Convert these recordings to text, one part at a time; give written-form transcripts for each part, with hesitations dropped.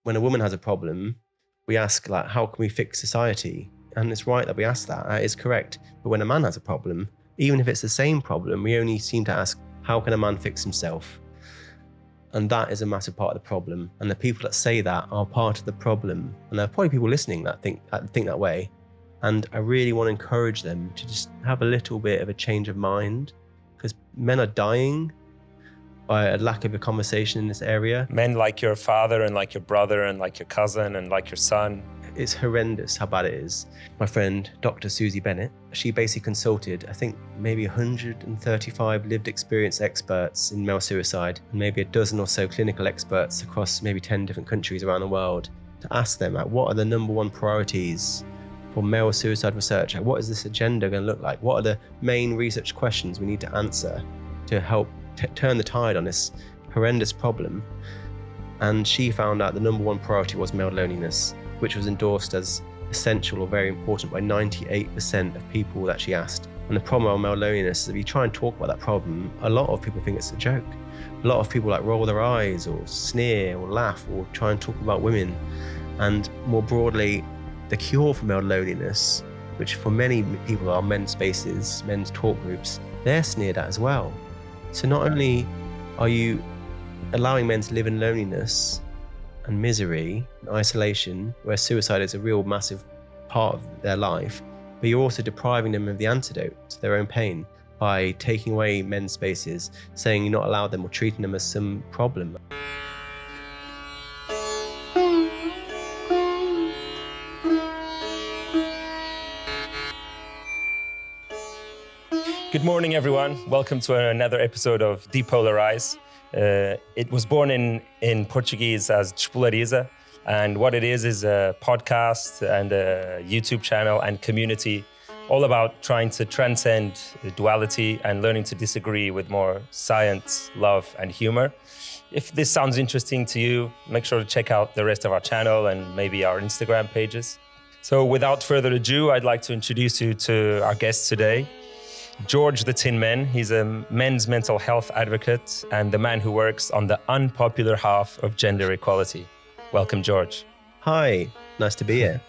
when a woman has a problem, we ask, like, how can we fix society? And it's right that we ask that. That is correct. But when a man has a problem, even if it's the same problem, we only seem to ask, how can a man fix himself? And that is a massive part of the problem. And the people that say that are part of the problem. And there are probably people listening that think that way. And I really want to encourage them to just have a little bit of a change of mind, because men are dying by a lack of a conversation in this area. Men like your father and like your brother and like your cousin and like your son. It's horrendous how bad it is. My friend, Dr. Susie Bennett, she basically consulted, I think, maybe 135 lived experience experts in male suicide, and maybe a dozen or so clinical experts across maybe 10 different countries around the world, to ask them, like, what are the number one priorities for male suicide research? Like, what is this agenda going to look like? What are the main research questions we need to answer to help turn the tide on this horrendous problem? And she found out the number one priority was male loneliness, which was endorsed as essential or very important by 98% of people that she asked. And the problem with male loneliness is if you try and talk about that problem, a lot of people think it's a joke. A lot of people like roll their eyes or sneer or laugh or try and talk about women. And more broadly, the cure for male loneliness, which for many people are men's spaces, men's talk groups, they're sneered at as well. So not only are you allowing men to live in loneliness and misery, and isolation, where suicide is a real massive part of their life, but you're also depriving them of the antidote to their own pain by taking away men's spaces, saying you're not allowed them or treating them as some problem. Good morning, everyone. Welcome to another episode of Despolariza. It was born in Portuguese as Despolariza, and what it is a podcast and a YouTube channel and community all about trying to transcend duality and learning to disagree with more science, love, and humor. If this sounds interesting to you, make sure to check out the rest of our channel and maybe our Instagram pages. So without further ado, I'd like to introduce you to our guest today, George TheTinMen. He's a men's mental health advocate and the man who works on the unpopular half of gender equality. Welcome, George. Hi, nice to be here.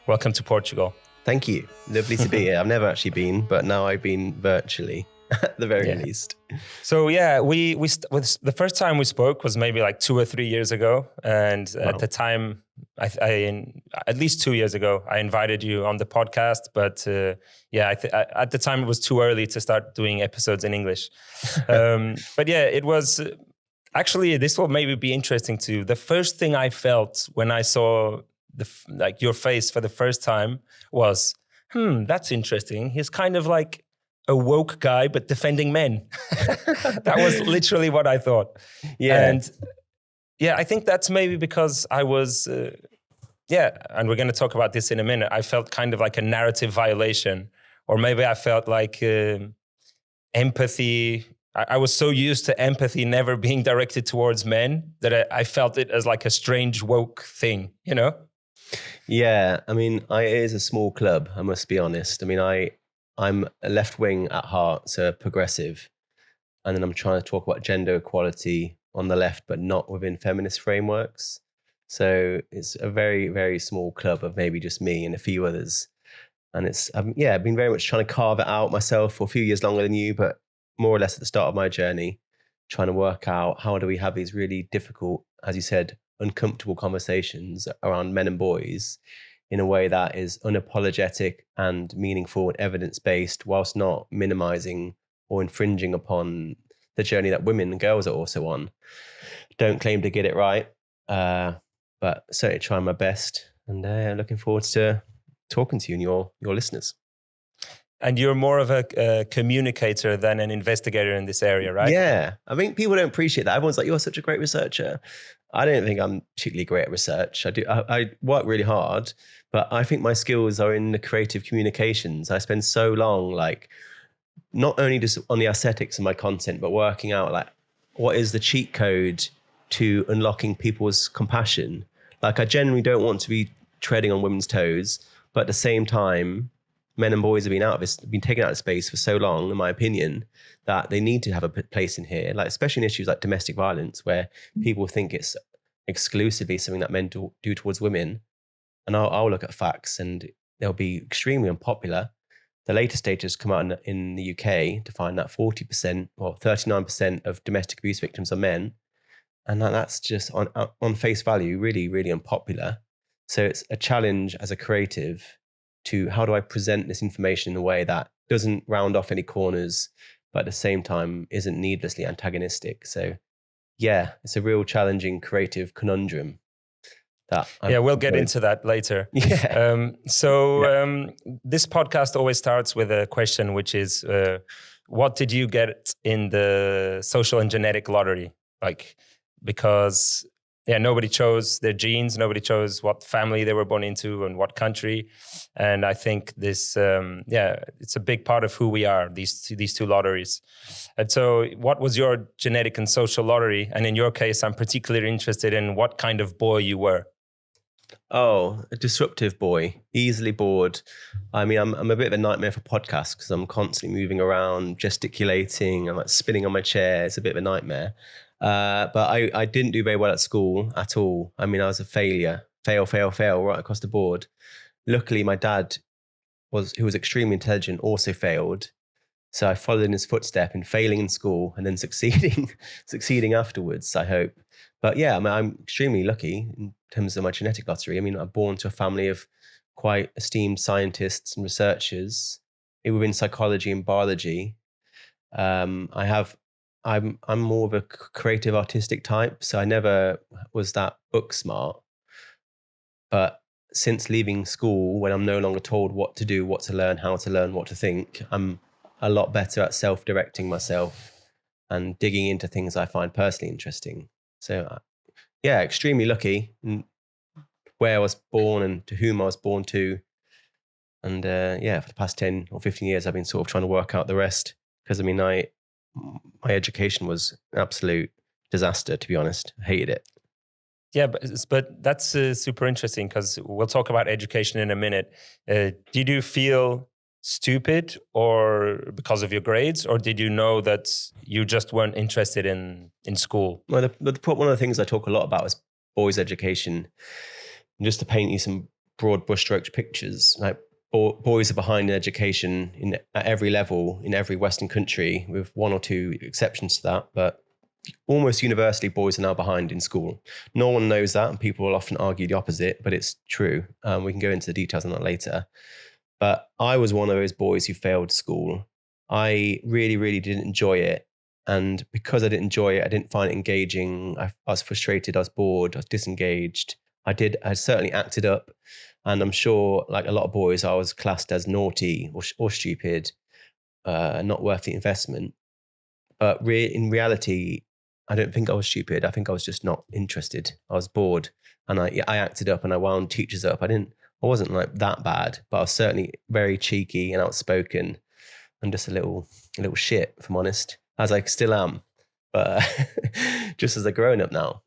Welcome to Portugal. Thank you. Lovely to be here. I've never actually been, but now I've been virtually, at the very least. So yeah, the first time we spoke was maybe like 2 or 3 years ago, and wow. At the time, at least 2 years ago, I invited you on the podcast, but at the time it was too early to start doing episodes in English. But yeah, it was actually, this will maybe be interesting to you. The first thing I felt when I saw your face for the first time was, that's interesting. He's kind of like a woke guy, but defending men. That was literally what I thought. Yeah. And yeah, I think that's maybe because I was, and we're going to talk about this in a minute. I felt kind of like a narrative violation, or maybe I felt like empathy. I was so used to empathy never being directed towards men that I felt it as like a strange woke thing, you know? Yeah, I mean, it is a small club, I must be honest. I mean, I'm a left wing at heart, so progressive. And then I'm trying to talk about gender equality on the left, but not within feminist frameworks. So it's a very, very small club of maybe just me and a few others. And it's, I've been very much trying to carve it out myself for a few years longer than you, but more or less at the start of my journey, trying to work out how do we have these really difficult, as you said, uncomfortable conversations around men and boys in a way that is unapologetic and meaningful and evidence-based, whilst not minimizing or infringing upon the journey that women and girls are also on. Don't claim to get it right, but certainly trying my best, and looking forward to talking to you and your listeners. And you're more of a communicator than an investigator in this area, right? Yeah, I think people don't appreciate that. Everyone's like, you're such a great researcher. I don't think I'm particularly great at research. I work really hard, but I think my skills are in the creative communications. I spend so long, like, not only just on the aesthetics of my content, but working out like what is the cheat code to unlocking people's compassion. Like, I generally don't want to be treading on women's toes, but at the same time, men and boys have been taken out of space for so long, in my opinion, that they need to have a place in here. Like, especially in issues like domestic violence, where people think it's exclusively something that men do towards women. And I'll look at facts and they'll be extremely unpopular. The latest data has come out in the UK to find that 40% or 39% of domestic abuse victims are men. And that's just on face value, really, really unpopular. So it's a challenge as a creative to how do I present this information in a way that doesn't round off any corners, but at the same time isn't needlessly antagonistic. So yeah, it's a real challenging creative conundrum. We'll get into that later. Yeah. This podcast always starts with a question, which is, what did you get in the social and genetic lottery? Because nobody chose their genes, nobody chose what family they were born into and what country. And I think this, it's a big part of who we are, these two lotteries. And so what was your genetic and social lottery? And in your case, I'm particularly interested in what kind of boy you were. Oh, a disruptive boy, easily bored. I mean, I'm a bit of a nightmare for podcasts because I'm constantly moving around, gesticulating, I'm like spinning on my chair. It's a bit of a nightmare. But I didn't do very well at school at all. I mean, I was a failure, fail right across the board. Luckily, my dad who was extremely intelligent, also failed. So I followed in his footstep in failing in school and then succeeding afterwards, I hope. But yeah, I mean, I'm extremely lucky in terms of my genetic lottery. I mean, I'm born to a family of quite esteemed scientists and researchers within psychology and biology. I'm more of a creative, artistic type, so I never was that book smart. But since leaving school, when I'm no longer told what to do, what to learn, how to learn, what to think, I'm a lot better at self-directing myself and digging into things I find personally interesting. So yeah, extremely lucky in where I was born and to whom I was born to. And for the past 10 or 15 years, I've been sort of trying to work out the rest. Because I mean, my education was an absolute disaster, to be honest. I hated it. Yeah, but that's super interesting because we'll talk about education in a minute. Did you feel stupid or because of your grades, or did you know that you just weren't interested in school? Well, one of the things I talk a lot about is boys' education. And just to paint you some broad brushstrokes pictures, like boys are behind in education at every level in every Western country, with one or two exceptions to that. But almost universally, boys are now behind in school. No one knows that, and people will often argue the opposite, but it's true. We can go into the details on that later. But I was one of those boys who failed school. I really, really didn't enjoy it. And because I didn't enjoy it, I didn't find it engaging. I was frustrated, I was bored, I was disengaged. I certainly acted up. And I'm sure, like a lot of boys, I was classed as naughty or stupid, not worth the investment. But in reality, I don't think I was stupid. I think I was just not interested. I was bored, and I acted up and I wound teachers up. I wasn't like that bad, but I was certainly very cheeky and outspoken, and just a little shit, if I'm honest, as I still am, but just as a grown up now.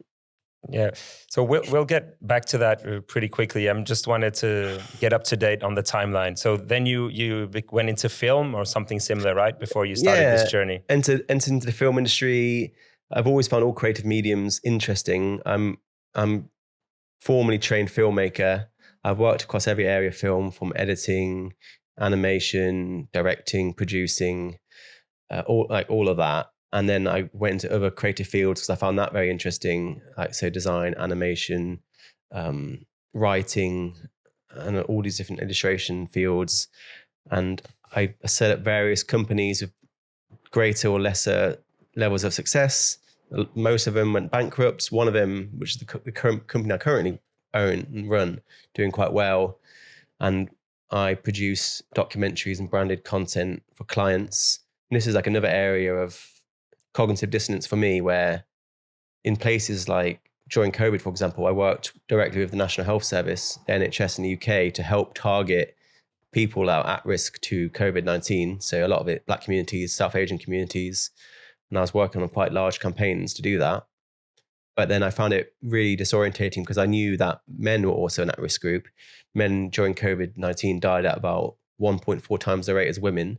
Yeah, so we'll get back to that pretty quickly. I just wanted to get up to date on the timeline. So then you went into film or something similar, right? Before you started this journey. Entered into the film industry. I've always found all creative mediums interesting. I'm formally trained filmmaker. I've worked across every area of film, from editing, animation, directing, producing, all of that. And then I went into other creative fields because I found that very interesting, like so design, animation, writing, and all these different illustration fields. And I set up various companies with greater or lesser levels of success. Most of them went bankrupt. One of them, which is the current company I currently own and run, doing quite well. And I produce documentaries and branded content for clients. And this is like another area of cognitive dissonance for me, where in places like during COVID, for example, I worked directly with the National Health Service, the NHS in the UK, to help target people that are at risk to COVID-19. So a lot of it, Black communities, South Asian communities. And I was working on quite large campaigns to do that. But then I found it really disorientating because I knew that men were also in that risk group. Men during COVID-19 died at about 1.4 times the rate as women,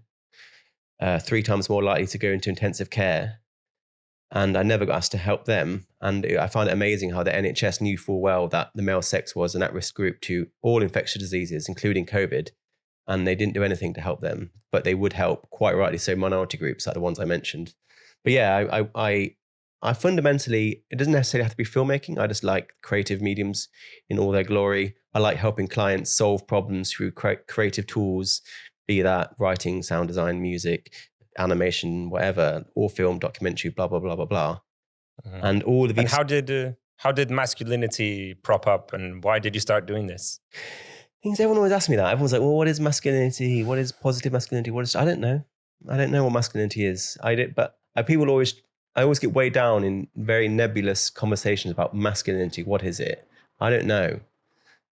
3 times more likely to go into intensive care. And I never got asked to help them. And I find it amazing how the NHS knew full well that the male sex was an at-risk group to all infectious diseases, including COVID. And they didn't do anything to help them, but they would help, quite rightly so, minority groups like the ones I mentioned. But yeah, I fundamentally, it doesn't necessarily have to be filmmaking. I just like creative mediums in all their glory. I like helping clients solve problems through creative tools, be that writing, sound design, music, animation, whatever, or film, documentary, blah, blah, blah, blah, blah. And all of these. And how did masculinity prop up, and why did you start doing this? Things everyone always asks me that. Everyone's like, well, what is masculinity? What is positive masculinity? I don't know. I don't know what masculinity is. I always get weighed down in very nebulous conversations about masculinity. What is it? I don't know.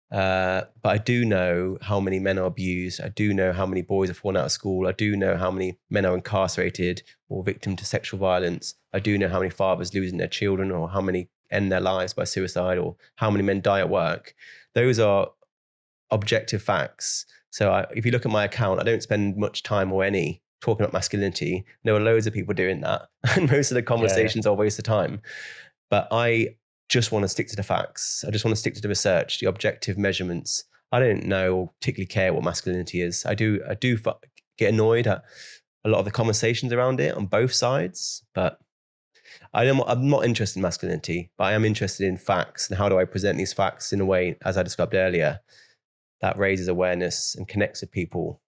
But I do know how many men are abused. I do know how many boys have fallen out of school. I do know how many men are incarcerated or victim to sexual violence. I do know how many fathers losing their children, or how many end their lives by suicide, or how many men die at work. Those are objective facts. So if you look at my account, I don't spend much time or any talking about masculinity. There are loads of people doing that. And most of the conversations are a waste of time. But I just want to stick to the facts. I just want to stick to the research, the objective measurements. I don't know or particularly care what masculinity is. I do get annoyed at a lot of the conversations around it on both sides, but I'm not interested in masculinity, but I am interested in facts and how do I present these facts in a way, as I described earlier, that raises awareness and connects with people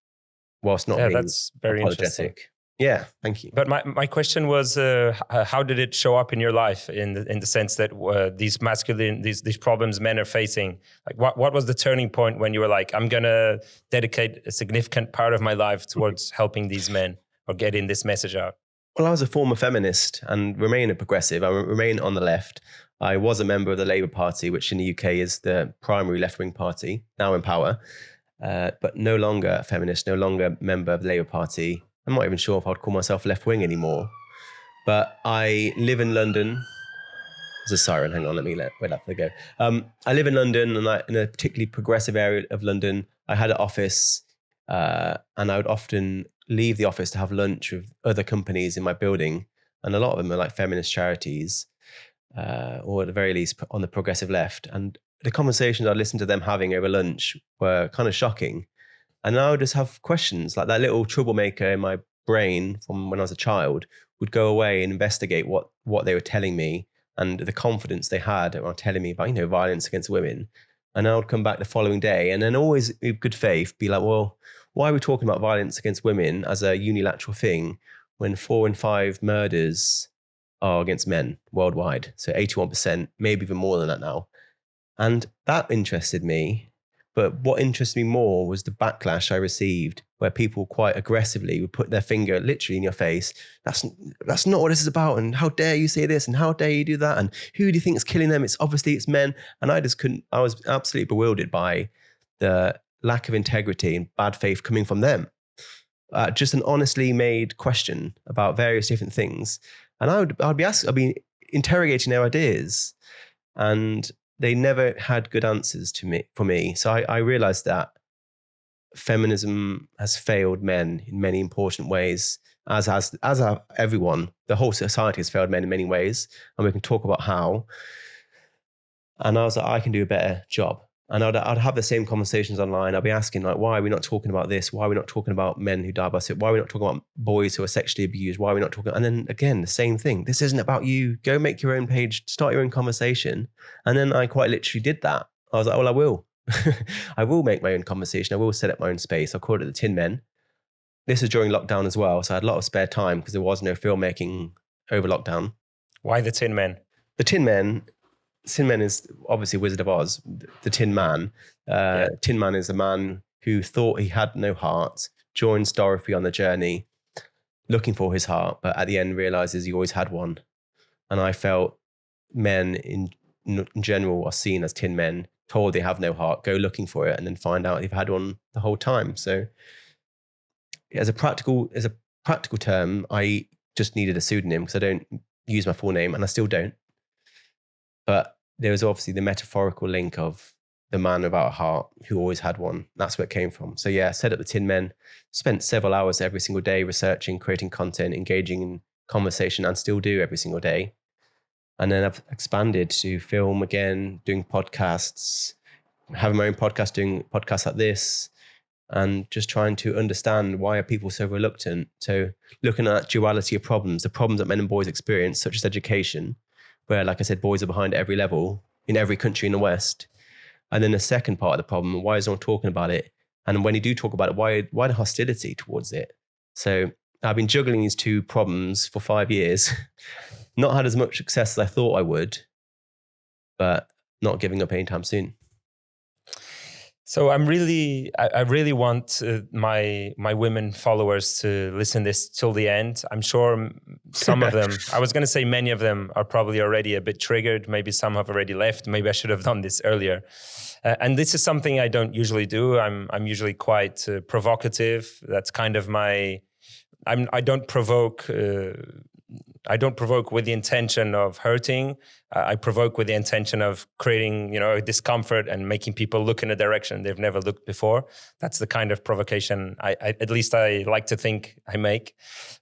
whilst not being that's very apologetic. Yeah, thank you. But my question was, how did it show up in your life in the sense that these problems men are facing? Like, what was the turning point when you were like, I'm gonna dedicate a significant part of my life towards helping these men or getting this message out? Well, I was a former feminist and remain a progressive. I remain on the left. I was a member of the Labour Party, which in the UK is the primary left-wing party, now in power, but no longer a feminist, no longer a member of the Labour Party. I'm not even sure if I'd call myself left-wing anymore. But I live in London. There's a siren, hang on, let that go. I live in London, and in a particularly progressive area of London. I had an office, and I would often leave the office to have lunch with other companies in my building. And a lot of them are like feminist charities, or at the very least on the progressive left. And the conversations I listened to them having over lunch were kind of shocking. And I would just have questions, like that little troublemaker in my brain from when I was a child would go away and investigate what they were telling me and the confidence they had around telling me about, violence against women. And I would come back the following day and then always with good faith be like, well, why are we talking about violence against women as a unilateral thing when 4 in 5 murders are against men worldwide? So 81%, maybe even more than that now. And that interested me. But what interested me more was the backlash I received, where people quite aggressively would put their finger literally in your face. That's not what this is about. And how dare you say this? And how dare you do that? And who do you think is killing them? It's men. And I was absolutely bewildered by the lack of integrity and bad faith coming from them. Just an honestly made question about various different things. And I'd be interrogating their ideas, and they never had good answers for me. So I realized that feminism has failed men in many important ways, as everyone. The whole society has failed men in many ways, and we can talk about how. And I was like, I can do a better job. And I'd have the same conversations online. I'd be asking, like, why are we not talking about this? Why are we not talking about men who die by suicide? Why are we not talking about boys who are sexually abused? Why are we not talking? And then again, the same thing. This isn't about you. Go make your own page, start your own conversation. And then I quite literally did that. I was like, well, I will. I will make my own conversation. I will set up my own space. I called it the TinMen. This was during lockdown as well. So I had a lot of spare time because there was no filmmaking over lockdown. Why the TinMen? The TinMen. TinMen is obviously Wizard of Oz, the Tin Man. Tin Man is a man who thought he had no heart, joins Dorothy on the journey, looking for his heart, but at the end realizes he always had one. And I felt men in general are seen as Tin Men, told they have no heart, go looking for it, and then find out they've had one the whole time. So as a practical term, I just needed a pseudonym because I don't use my full name, and I still don't. But there was obviously the metaphorical link of the man without a heart who always had one. That's where it came from. So yeah, I set up the TinMen, spent several hours every single day researching, creating content, engaging in conversation and still do every single day. And then I've expanded to film again, doing podcasts, having my own podcast, doing podcasts like this, and just trying to understand why are people so reluctant. So looking at that duality of problems, the problems that men and boys experience, such as education, where, like I said, boys are behind at every level in every country in the West. And then the second part of the problem, why is no one talking about it? And when you do talk about it, why the hostility towards it? So I've been juggling these two problems for 5 years, not had as much success as I thought I would, but not giving up anytime soon. So I really want my women followers to listen this till the end. I'm sure some of them, I was going to say many of them are probably already a bit triggered. Maybe some have already left. Maybe I should have done this earlier. And this is something I don't usually do. I'm usually quite provocative. That's kind of I don't provoke. I don't provoke with the intention of hurting. I provoke with the intention of creating, discomfort and making people look in a direction they've never looked before. That's the kind of provocation I at least I like to think I make.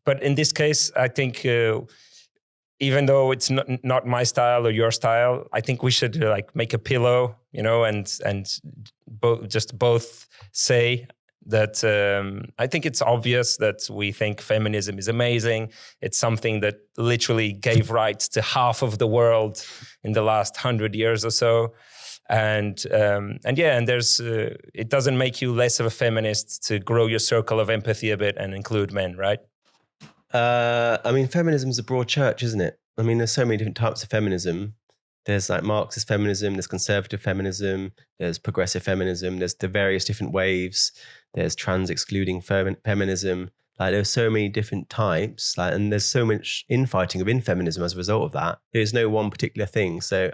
But in this case, I think even though it's not my style or your style, I think we should make a pillow, and both say that I think it's obvious that we think feminism is amazing. It's something that literally gave rights to half of the world in the last 100 years or so. And there's it doesn't make you less of a feminist to grow your circle of empathy a bit and include men, right? Feminism is a broad church, isn't it? There's so many different types of feminism. There's Marxist feminism, there's conservative feminism, there's progressive feminism, there's the various different waves, there's trans-excluding feminism. There's so many different types, and there's so much infighting within feminism as a result of that. There's no one particular thing, so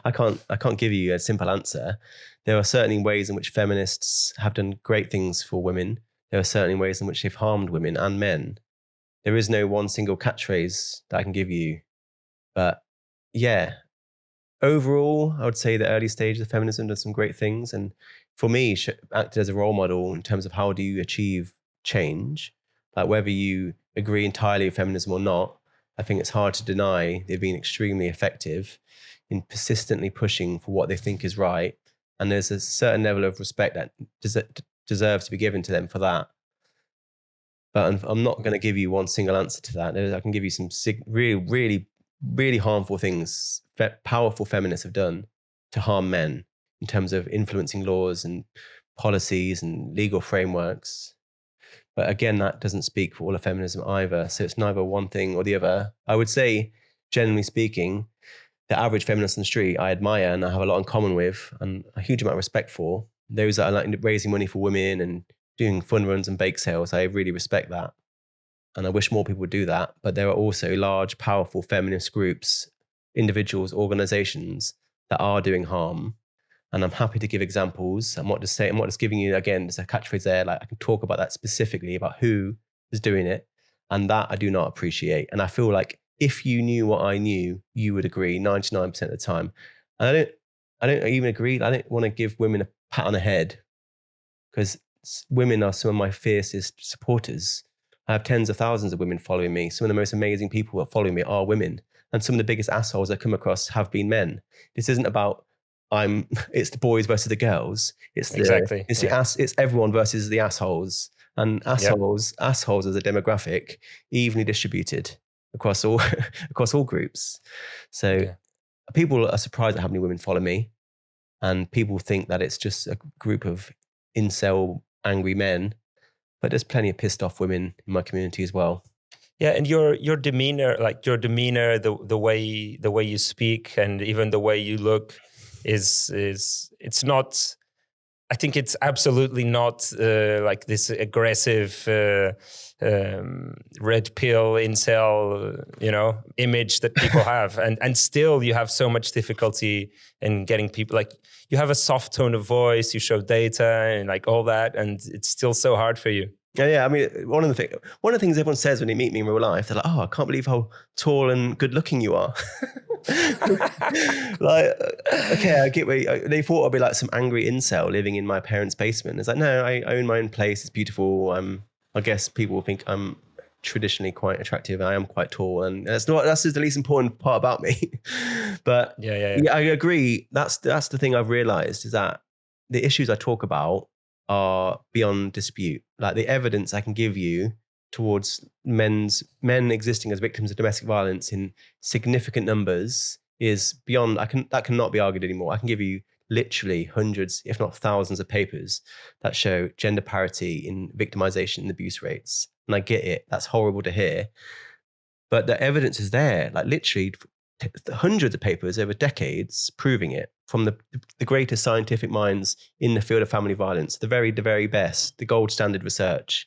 I can't give you a simple answer. There are certainly ways in which feminists have done great things for women. There are certainly ways in which they've harmed women and men. There is no one single catchphrase that I can give you, but yeah. Overall, I would say the early stages of feminism does some great things. And for me, acted as a role model in terms of how do you achieve change. Whether you agree entirely with feminism or not, I think it's hard to deny they've been extremely effective in persistently pushing for what they think is right. And there's a certain level of respect that deserves to be given to them for that. But I'm not going to give you one single answer to that. I can give you some really, really, really harmful things powerful feminists have done to harm men in terms of influencing laws and policies and legal frameworks. But again, that doesn't speak for all of feminism either. So it's neither one thing or the other. I would say, generally speaking, the average feminist on the street I admire and I have a lot in common with and a huge amount of respect for. Those that are raising money for women and doing fun runs and bake sales, I really respect that. And I wish more people would do that. But there are also large, powerful feminist groups, individuals, organizations that are doing harm. And I'm happy to give examples. I'm not just giving you, again, there's a catchphrase there, I can talk about that specifically, about who is doing it. And that I do not appreciate. And I feel like if you knew what I knew, you would agree 99% of the time. And I don't even agree. I don't want to give women a pat on the head because women are some of my fiercest supporters. I have tens of thousands of women following me. Some of the most amazing people that follow me are women. And some of the biggest assholes I come across have been men. This isn't about it's the boys versus the girls. It's everyone versus the assholes. And assholes as a demographic, evenly distributed across all groups. So people are surprised at how many women follow me. And people think that it's just a group of incel angry men. But there's plenty of pissed off women in my community as well. Yeah, and your demeanor, the way you speak, and even the way you look, it's not. I think it's absolutely not like this aggressive red pill incel, image that people have, and still you have so much difficulty in getting people. You have a soft tone of voice, you show data, and all that, and it's still so hard for you. Yeah. One of the things everyone says when they meet me in real life, they're like, "Oh, I can't believe how tall and good looking you are." Okay, I get where they thought I'd be like some angry incel living in my parents' basement. It's like, no, I own my own place. It's beautiful. I guess people think I'm traditionally quite attractive. I am quite tall, and that's just the least important part about me. But Yeah. I agree. That's the thing I've realized, is that the issues I talk about are beyond dispute. Like, the evidence I can give you towards men existing as victims of domestic violence in significant numbers is beyond, that cannot be argued anymore. I can give you literally hundreds, if not thousands, of papers that show gender parity in victimization and abuse rates. And I get it. That's horrible to hear. But the evidence is there, like literally hundreds of papers over decades proving it, from the greatest scientific minds in the field of family violence, the very best, the gold standard research.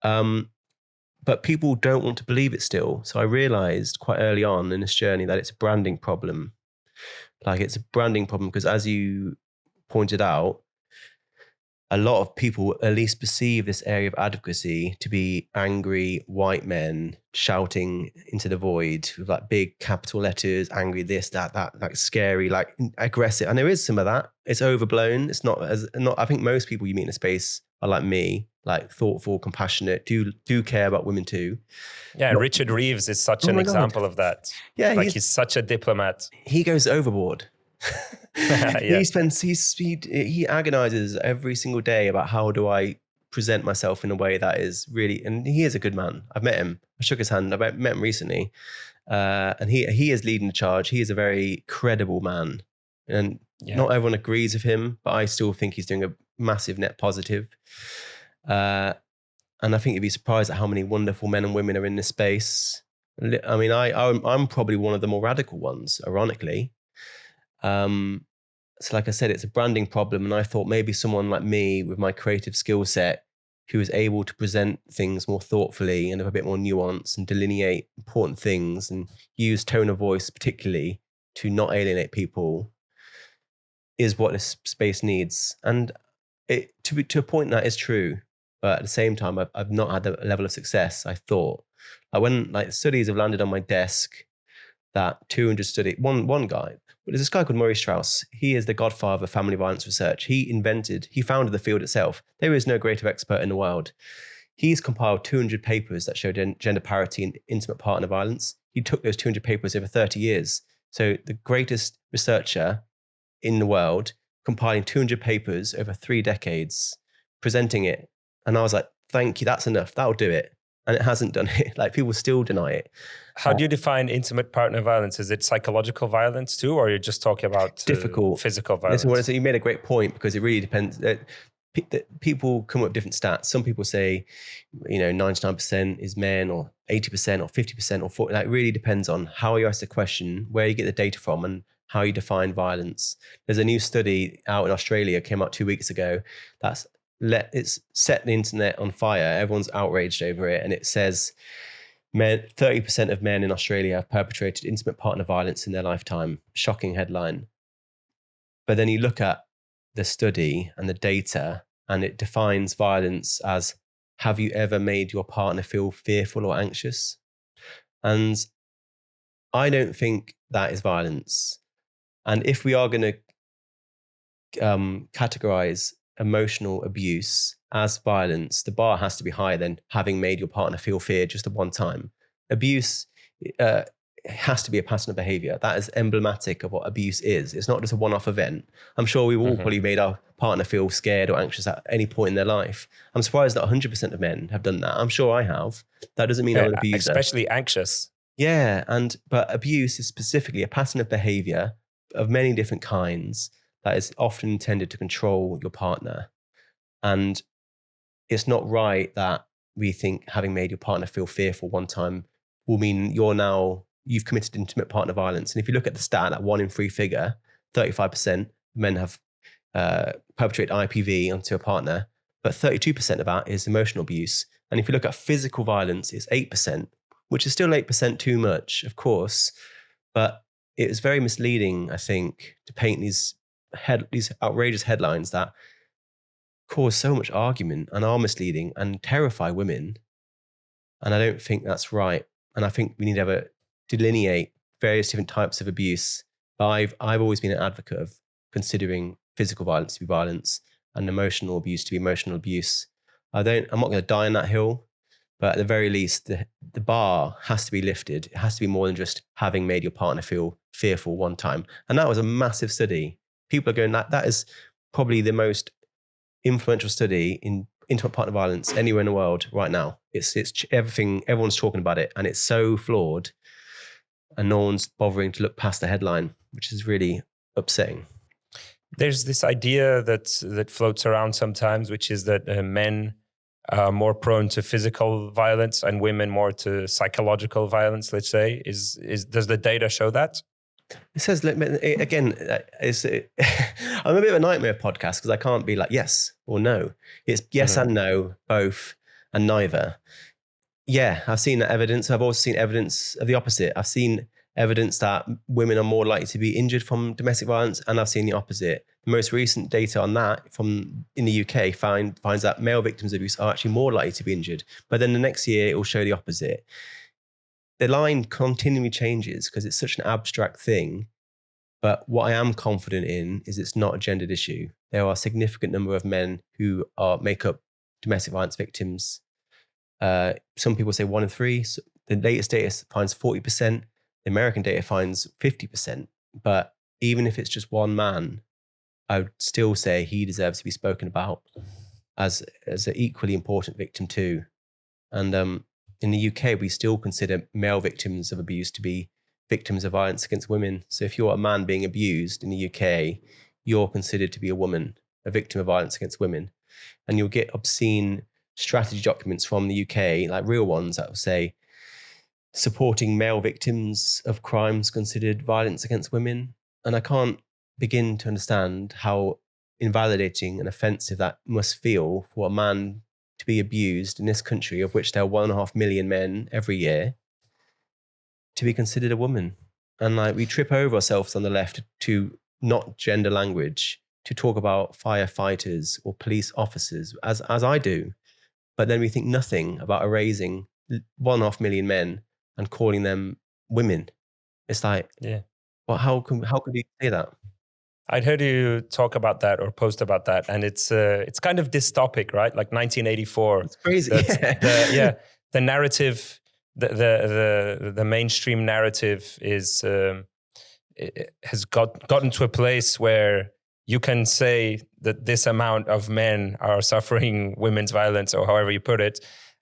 But people don't want to believe it still. So I realized quite early on in this journey that it's a branding problem. Like, it's a branding problem because, as you pointed out, a lot of people at least perceive this area of advocacy to be angry white men shouting into the void with like big capital letters, angry, this, that, like scary, like aggressive. And there is some of that. It's overblown. It's not, I think most people you meet in a space are like me, like thoughtful, compassionate, do care about women too. Yeah, Richard Reeves is such an example of that. Yeah, like he's such a diplomat. He goes overboard. Yeah. He agonizes every single day about how do I present myself in a way that is really, and he is a good man. I've met him. I shook his hand. I met him recently. And he is leading the charge. He is a very credible man. And not everyone agrees with him, but I still think he's doing a massive net positive. And I think you'd be surprised at how many wonderful men and women are in this space. I mean, I'm probably one of the more radical ones, ironically. So like I said, it's a branding problem. And I thought maybe someone like me with my creative skill set, who is able to present things more thoughtfully and have a bit more nuance and delineate important things and use tone of voice particularly to not alienate people, is what this space needs. And to a point that is true. But at the same time, I've not had the level of success I thought. When studies have landed on my desk, that 200 study, one guy, but there's this guy called Murray Strauss. He is the godfather of family violence research. He founded the field itself. There is no greater expert in the world. He's compiled 200 papers that show gender parity in intimate partner violence. He took those 200 papers over 30 years. So the greatest researcher in the world, compiling 200 papers over 3 decades, presenting it. And I was like, thank you, that's enough. That'll do it. And it hasn't done it. Like, people still deny it. How do you define intimate partner violence? Is it psychological violence too, or are you just talking about difficult physical violence? Listen, you made a great point, because it really depends. People come up with different stats. Some people say, 99% is men, or 80%, or 50%, or 40%. That really depends on how you ask the question, where you get the data from, and how you define violence. There's a new study out in Australia, came out 2 weeks ago, it's set the internet on fire. Everyone's outraged over it. And it says 30% of men in Australia have perpetrated intimate partner violence in their lifetime. Shocking headline. But then you look at the study and the data, and it defines violence as, have you ever made your partner feel fearful or anxious? And I don't think that is violence. And if we are going to categorize emotional abuse as violence, the bar has to be higher than having made your partner feel fear just at one time. Abuse has to be a pattern of behavior. That is emblematic of what abuse is. It's not just a one-off event. I'm sure we've all probably made our partner feel scared or anxious at any point in their life. I'm surprised that 100% of men have done that. I'm sure I have. That doesn't mean I'm an abuser. Especially anxious. Yeah, but abuse is specifically a pattern of behavior of many different kinds that is often intended to control your partner. And it's not right that we think having made your partner feel fearful one time will mean you've committed intimate partner violence. And if you look at the stat, that 1 in 3 figure, 35% men have perpetrated IPV onto a partner, but 32% of that is emotional abuse. And if you look at physical violence, it's 8%, which is still 8% too much, of course. But it is very misleading, I think, to paint these outrageous headlines that cause so much argument and are misleading and terrify women. And I don't think that's right. And I think we need to delineate various different types of abuse. But I've always been an advocate of considering physical violence to be violence and emotional abuse to be emotional abuse. I'm not going to die on that hill, But at the very least, the bar has to be lifted. It has to be more than just having made your partner feel fearful one time. And that was a massive study. People are going, that is probably the most influential study in intimate partner violence anywhere in the world right now. It's everything, everyone's talking about it, and it's so flawed, and no one's bothering to look past the headline, which is really upsetting. There's this idea that floats around sometimes, which is that men are more prone to physical violence and women more to psychological violence, let's say. Does the data show that? It says, again, I'm a bit of a nightmare podcast because I can't be like yes or no. It's yes and no, both and neither. Yeah, I've seen that evidence. I've also seen evidence of the opposite. I've seen evidence that women are more likely to be injured from domestic violence, and I've seen the opposite. The most recent data on that from in the UK finds that male victims of abuse are actually more likely to be injured. But then the next year it will show the opposite. The line continually changes because it's such an abstract thing. But what I am confident in is it's not a gendered issue. There are a significant number of men who make up domestic violence victims. Some people say 1 in 3. So the latest data finds 40%. The American data finds 50%. But even if it's just one man, I would still say he deserves to be spoken about as an equally important victim too. And in the UK, we still consider male victims of abuse to be victims of violence against women. So if you're a man being abused in the UK, you're considered to be a woman, a victim of violence against women. And you'll get obscene strategy documents from the UK, like real ones, that will say supporting male victims of crimes considered violence against women. And I can't begin to understand how invalidating and offensive that must feel for a man to be abused in this country, of which there are 1.5 million men every year, to be considered a woman. And like we trip over ourselves on the left to not gender language, to talk about firefighters or police officers, as I do. But then we think nothing about erasing 1.5 million men and calling them women. It's like, yeah. Well, how could you say that? I'd heard you talk about that or post about that, and it's kind of dystopic, right? Like 1984. It's crazy. The narrative, the mainstream narrative has gotten to a place where you can say that this amount of men are suffering women's violence, or however you put it,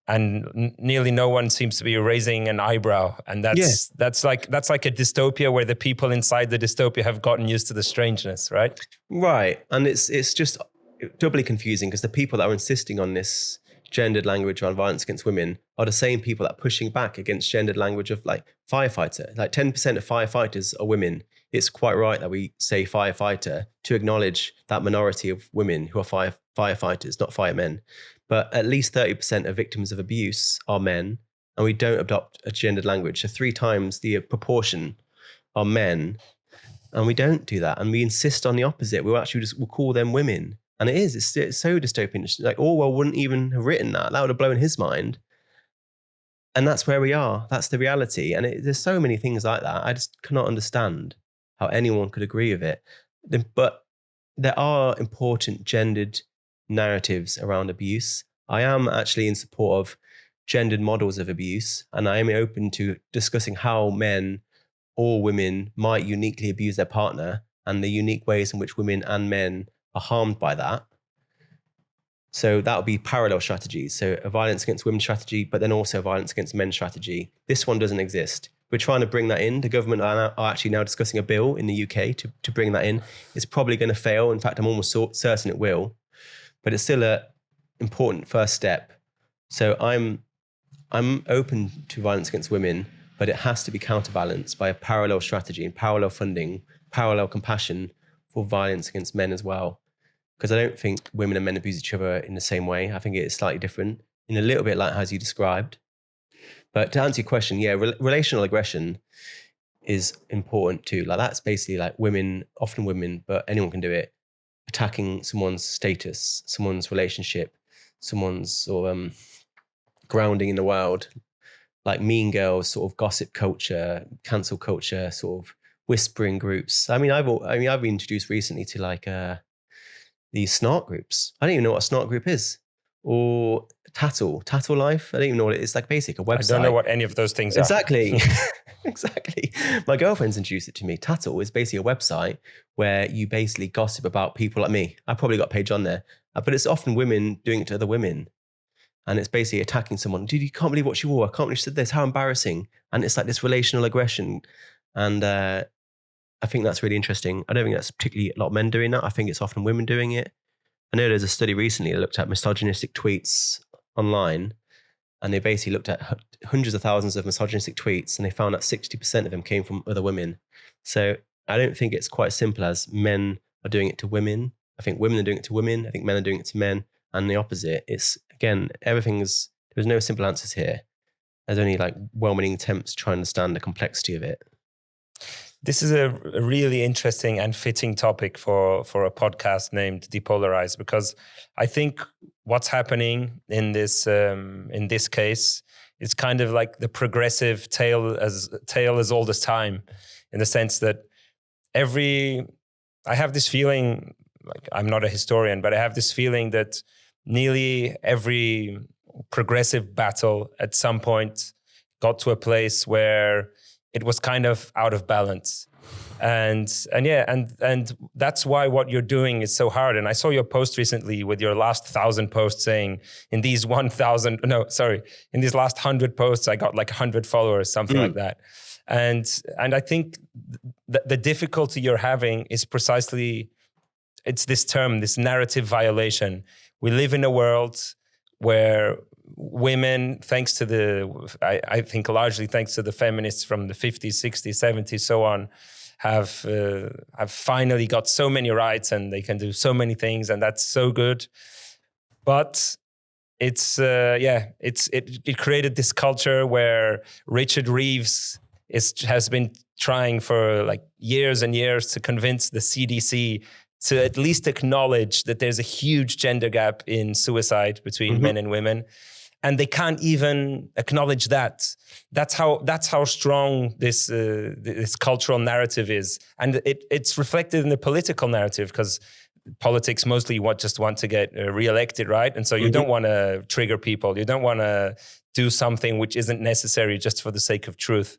and nearly no one seems to be raising an eyebrow. And that's like a dystopia where the people inside the dystopia have gotten used to the strangeness, right? Right. And it's just doubly confusing because the people that are insisting on this gendered language around violence against women are the same people that are pushing back against gendered language of like firefighter. Like 10% of firefighters are women. It's quite right that we say firefighter to acknowledge that minority of women who are firefighters, not firemen. But at least 30% of victims of abuse are men, and we don't adopt a gendered language. So 3 times the proportion are men, and we don't do that. And we insist on the opposite. We'll call them women. And it's so dystopian. Like Orwell wouldn't even have written that. That would have blown his mind. And that's where we are. That's the reality. And there's so many things like that. I just cannot understand how anyone could agree with it. But there are important gendered narratives around abuse. I am actually in support of gendered models of abuse, and I am open to discussing how men or women might uniquely abuse their partner and the unique ways in which women and men are harmed by that. So that would be parallel strategies. So a violence against women strategy, but then also a violence against men strategy. This one doesn't exist. We're trying to bring that in. The government are actually now discussing a bill in the UK to bring that in. It's probably going to fail. In fact, I'm almost certain it will. But it's still an important first step. So I'm open to violence against women, but it has to be counterbalanced by a parallel strategy and parallel funding, parallel compassion for violence against men as well. Because I don't think women and men abuse each other in the same way. I think it is slightly different, in a little bit like as you described. But to answer your question, yeah, relational aggression is important too. Like that's basically like women, often women, but anyone can do it, attacking someone's status, someone's relationship, someone's sort of grounding in the world, like Mean Girls, sort of gossip culture, cancel culture, sort of whispering groups. I mean, I've been introduced recently to like these snark groups. I don't even know what a snark group is. or Tattle Life. I don't even know what it is. Like basically a website. I don't know what any of those things Exactly. are. Exactly. My girlfriend's introduced it to me. Tattle is basically a website where you basically gossip about people like me. I probably got a page on there, but it's often women doing it to other women. And it's basically attacking someone. Dude, you can't believe what she wore. I can't believe she said this. How embarrassing. And it's like this relational aggression. And I think that's really interesting. I don't think that's particularly a lot of men doing that. I think it's often women doing it. I know there's a study recently that looked at misogynistic tweets online, and they basically looked at hundreds of thousands of misogynistic tweets, and they found that 60% of them came from other women. So I don't think it's quite as simple as men are doing it to women. I think women are doing it to women. I think men are doing it to men, and the opposite. It's, again, there's no simple answers here. There's only like well-meaning attempts to try and understand the complexity of it. This is a really interesting and fitting topic for a podcast named Depolarize, because I think what's happening in this case is kind of like the progressive tale as old as time, in the sense that I have this feeling, like, I'm not a historian, but I have this feeling that nearly every progressive battle at some point got to a place where it was kind of out of balance. And that's why what you're doing is so hard. And I saw your post recently with your last 1,000 posts saying, in these last 100 posts, I got like 100 followers, something like that. And I think the difficulty you're having is precisely, it's this term, this narrative violation. We live in a world where women, thanks to I think largely thanks to the feminists from the 50s, 60s, 70s, so on, have finally got so many rights, and they can do so many things, and that's so good. But it created this culture where Richard Reeves has been trying for like years and years to convince the CDC to at least acknowledge that there's a huge gender gap in suicide between men and women. And they can't even acknowledge that. That's how strong this cultural narrative is, and it's reflected in the political narrative, because politics mostly just want to get reelected, right? And so you don't want to trigger people. You don't want to do something which isn't necessary just for the sake of truth.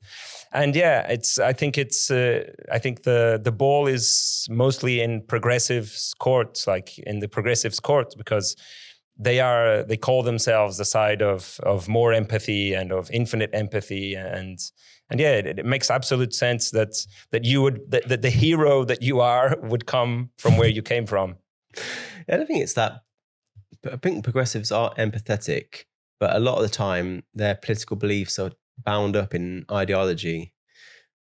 And yeah, I think the ball is mostly in progressives' court, like in the progressives' court, because they call themselves the side of more empathy and of infinite empathy, and yeah, it makes absolute sense that the hero that you are would come from where you came from. I don't think it's that. I think progressives are empathetic, but a lot of the time their political beliefs are bound up in ideology,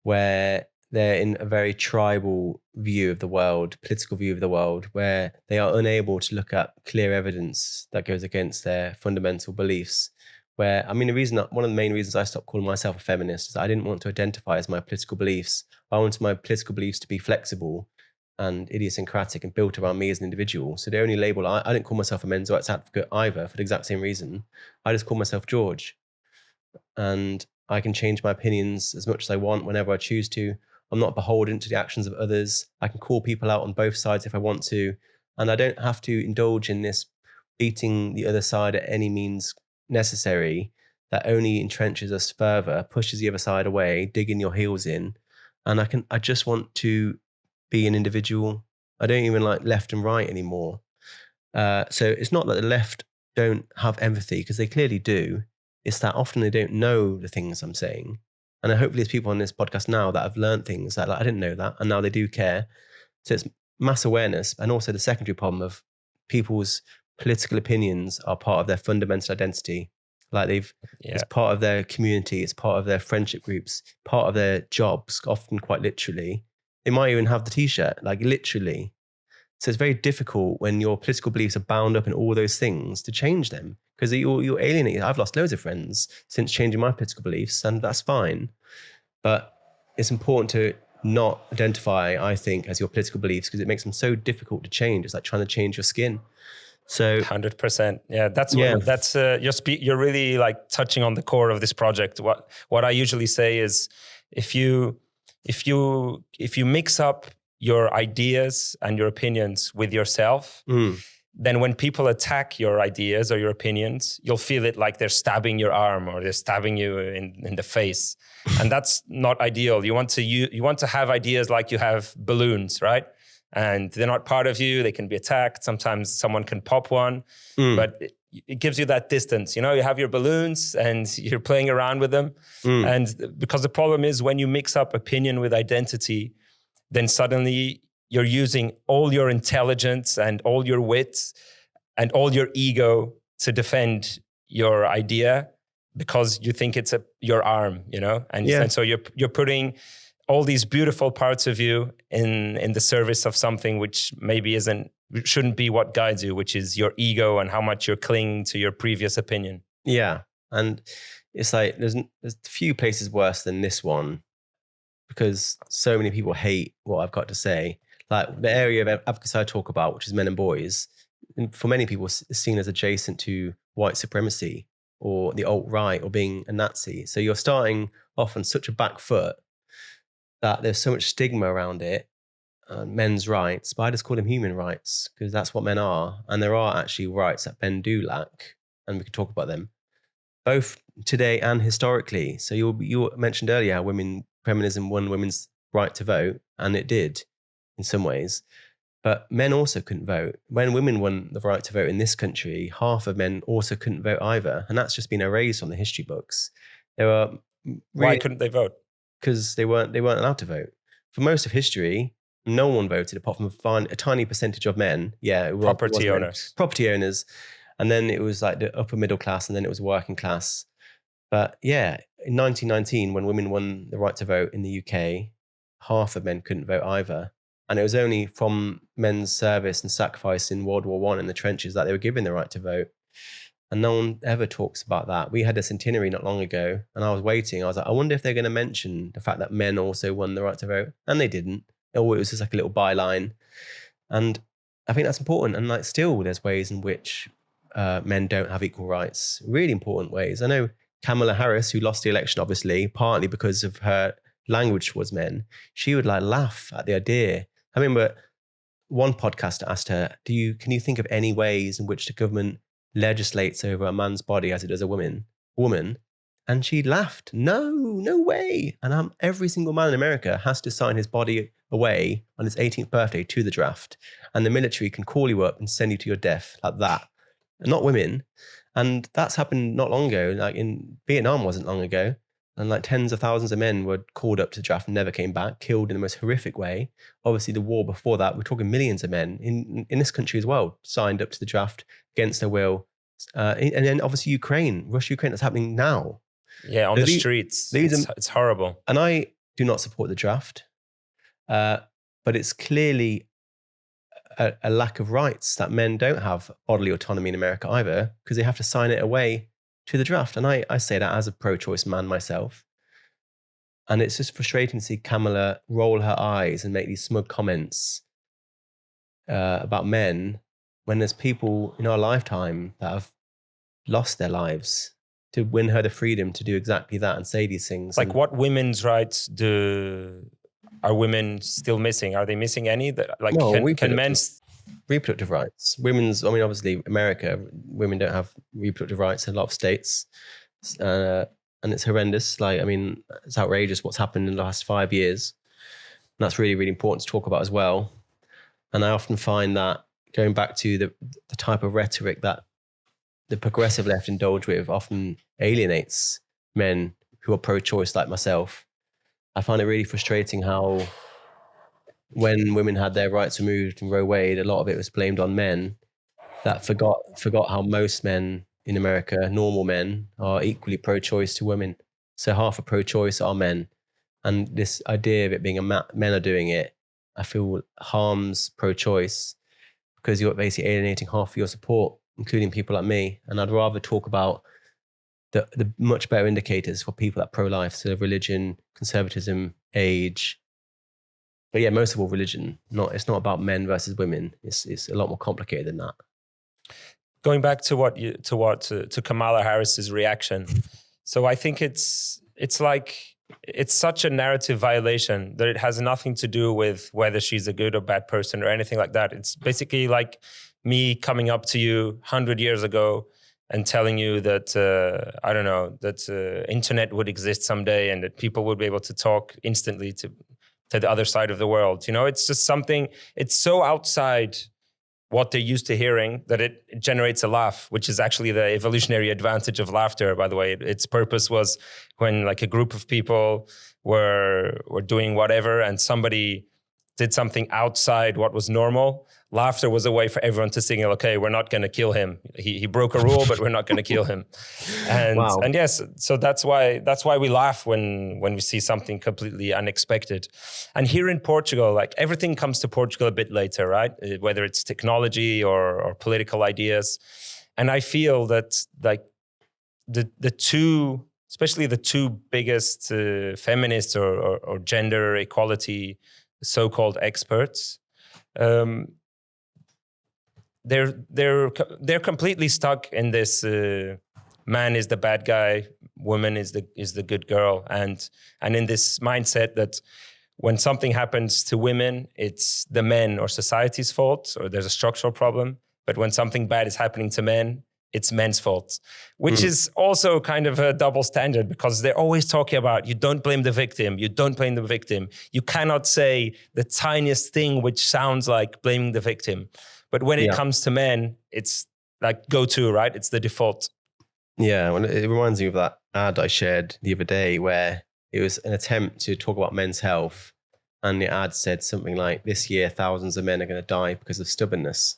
where they're in a very tribal view of the world, political view of the world, where they are unable to look at clear evidence that goes against their fundamental beliefs. One of the main reasons I stopped calling myself a feminist is I didn't want to identify as my political beliefs. I wanted my political beliefs to be flexible and idiosyncratic and built around me as an individual. So the only label, I didn't call myself a men's rights advocate either, for the exact same reason. I just call myself George. And I can change my opinions as much as I want whenever I choose to. I'm not beholden to the actions of others. I can call people out on both sides if I want to. And I don't have to indulge in this beating the other side at any means necessary that only entrenches us further, pushes the other side away, digging your heels in. And I just want to be an individual. I don't even like left and right anymore. So it's not that the left don't have empathy, because they clearly do. It's that often they don't know the things I'm saying. And hopefully there's people on this podcast now that have learned things that, like, I didn't know that, and now they do care. So it's mass awareness, and also the secondary problem of people's political opinions are part of their fundamental identity. Like it's part of their community, it's part of their friendship groups, part of their jobs, often quite literally. They might even have the t-shirt, like literally. So it's very difficult when your political beliefs are bound up in all those things to change them, because you're alienated. I've lost loads of friends since changing my political beliefs, and that's fine. But it's important to not identify, I think, as your political beliefs, because it makes them so difficult to change. It's like trying to change your skin. So 100%. Yeah, you're really like touching on the core of this project. What I usually say is, if you mix up your ideas and your opinions with yourself, then when people attack your ideas or your opinions, you'll feel it like they're stabbing your arm or they're stabbing you in the face. And that's not ideal. You want to have ideas like you have balloons, right? And they're not part of you. They can be attacked. Sometimes someone can pop one, but it gives you that distance. You know, you have your balloons and you're playing around with them. And because the problem is when you mix up opinion with identity, then suddenly you're using all your intelligence and all your wit and all your ego to defend your idea because you think it's your arm, you know? And so you're putting all these beautiful parts of you in the service of something which maybe shouldn't be what guides you, which is your ego and how much you're clinging to your previous opinion. Yeah. And it's like, there's few places worse than this one because so many people hate what I've got to say. Like the area of advocacy I talk about, which is men and boys, for many people is seen as adjacent to white supremacy or the alt-right or being a Nazi. So you're starting off on such a back foot that there's so much stigma around it, men's rights, but I just call them human rights because that's what men are. And there are actually rights that men do lack, and we can talk about them, both today and historically. So you mentioned earlier how feminism won women's right to vote, and it did in some ways. But men also couldn't vote. When women won the right to vote in this country, half of men also couldn't vote either. And that's just been erased from the history books. Why couldn't they vote? Because they weren't allowed to vote. For most of history, no one voted apart from a tiny percentage of men. Property owners. And then it was like the upper middle class, and then it was working class. But yeah, in 1919, when women won the right to vote in the UK, half of men couldn't vote either. And it was only from men's service and sacrifice in World War I in the trenches that they were given the right to vote. And no one ever talks about that. We had a centenary not long ago, and I was waiting. I was like, I wonder if they're going to mention the fact that men also won the right to vote. And they didn't. Oh, it was just like a little byline. And I think that's important. And like still, there's ways in which men don't have equal rights. Really important ways. I know Kamala Harris, who lost the election, obviously, partly because of her language towards men, she would like laugh at the idea. I remember one podcaster asked her, can you think of any ways in which the government legislates over a man's body as it does a woman? And she laughed. No way. And every single man in America has to sign his body away on his 18th birthday to the draft. And the military can call you up and send you to your death like that. And not women. And that's happened not long ago. Like in Vietnam wasn't long ago. And like tens of thousands of men were called up to the draft and never came back, killed in the most horrific way. Obviously, the war before that, we're talking millions of men in this country as well, signed up to the draft against their will. And then obviously Russia-Ukraine, that's happening now. Yeah, on the streets. It's horrible. And I do not support the draft, but it's clearly a lack of rights that men don't have bodily autonomy in America either, because they have to sign it away to the draft. And I say that as a pro-choice man myself. And it's just frustrating to see Kamala roll her eyes and make these smug comments about men when there's people in our lifetime that have lost their lives to win her the freedom to do exactly that and say these things. Like what women's rights are women still missing? Are they missing any? Can men... Reproductive rights. Obviously America, women don't have reproductive rights in a lot of states. And it's horrendous. It's outrageous what's happened in the last 5 years. And that's really, really important to talk about as well. And I often find that going back to the type of rhetoric that the progressive left indulge with often alienates men who are pro-choice like myself. I find it really frustrating how when women had their rights removed in Roe Wade, a lot of it was blamed on men that forgot how most men in America, normal men, are equally pro-choice to women. So half are pro-choice are men. And this idea of it being men are doing it, I feel harms pro-choice because you're basically alienating half of your support, including people like me. And I'd rather talk about the much better indicators for people that are pro-life, so religion, conservatism, age. But yeah, most of all religion. It's not about men versus women. It's a lot more complicated than that. Going back to Kamala Harris's reaction. So I think it's such a narrative violation that it has nothing to do with whether she's a good or bad person or anything like that. It's basically like me coming up to you 100 years ago and telling you that, I don't know, that internet would exist someday and that people would be able to talk instantly to the other side of the world. You know, it's just something, it's so outside what they're used to hearing that it generates a laugh, which is actually the evolutionary advantage of laughter, by the way. Its purpose was when like a group of people were doing whatever and somebody did something outside what was normal. Laughter was a way for everyone to signal, okay, we're not going to kill him. He broke a rule, but we're not going to kill him. And Wow. and yes, so that's why we laugh when we see something completely unexpected. And here in Portugal, like everything comes to Portugal a bit later, right? Whether it's technology or political ideas. And I feel that like the two, especially the two biggest feminists or gender equality so-called experts, they're completely stuck in this man is the bad guy, woman is the good girl, and in this mindset that when something happens to women, it's the men or society's fault, or there's a structural problem. But when something bad is happening to men, it's men's fault, which is also kind of a double standard, because they're always talking about you don't blame the victim, you don't blame the victim. You cannot say the tiniest thing which sounds like blaming the victim. But when it comes to men, it's like go-to, right? It's the default. Yeah, well, it reminds me of that ad I shared the other day where it was an attempt to talk about men's health. And the ad said something like, this year, thousands of men are going to die because of stubbornness.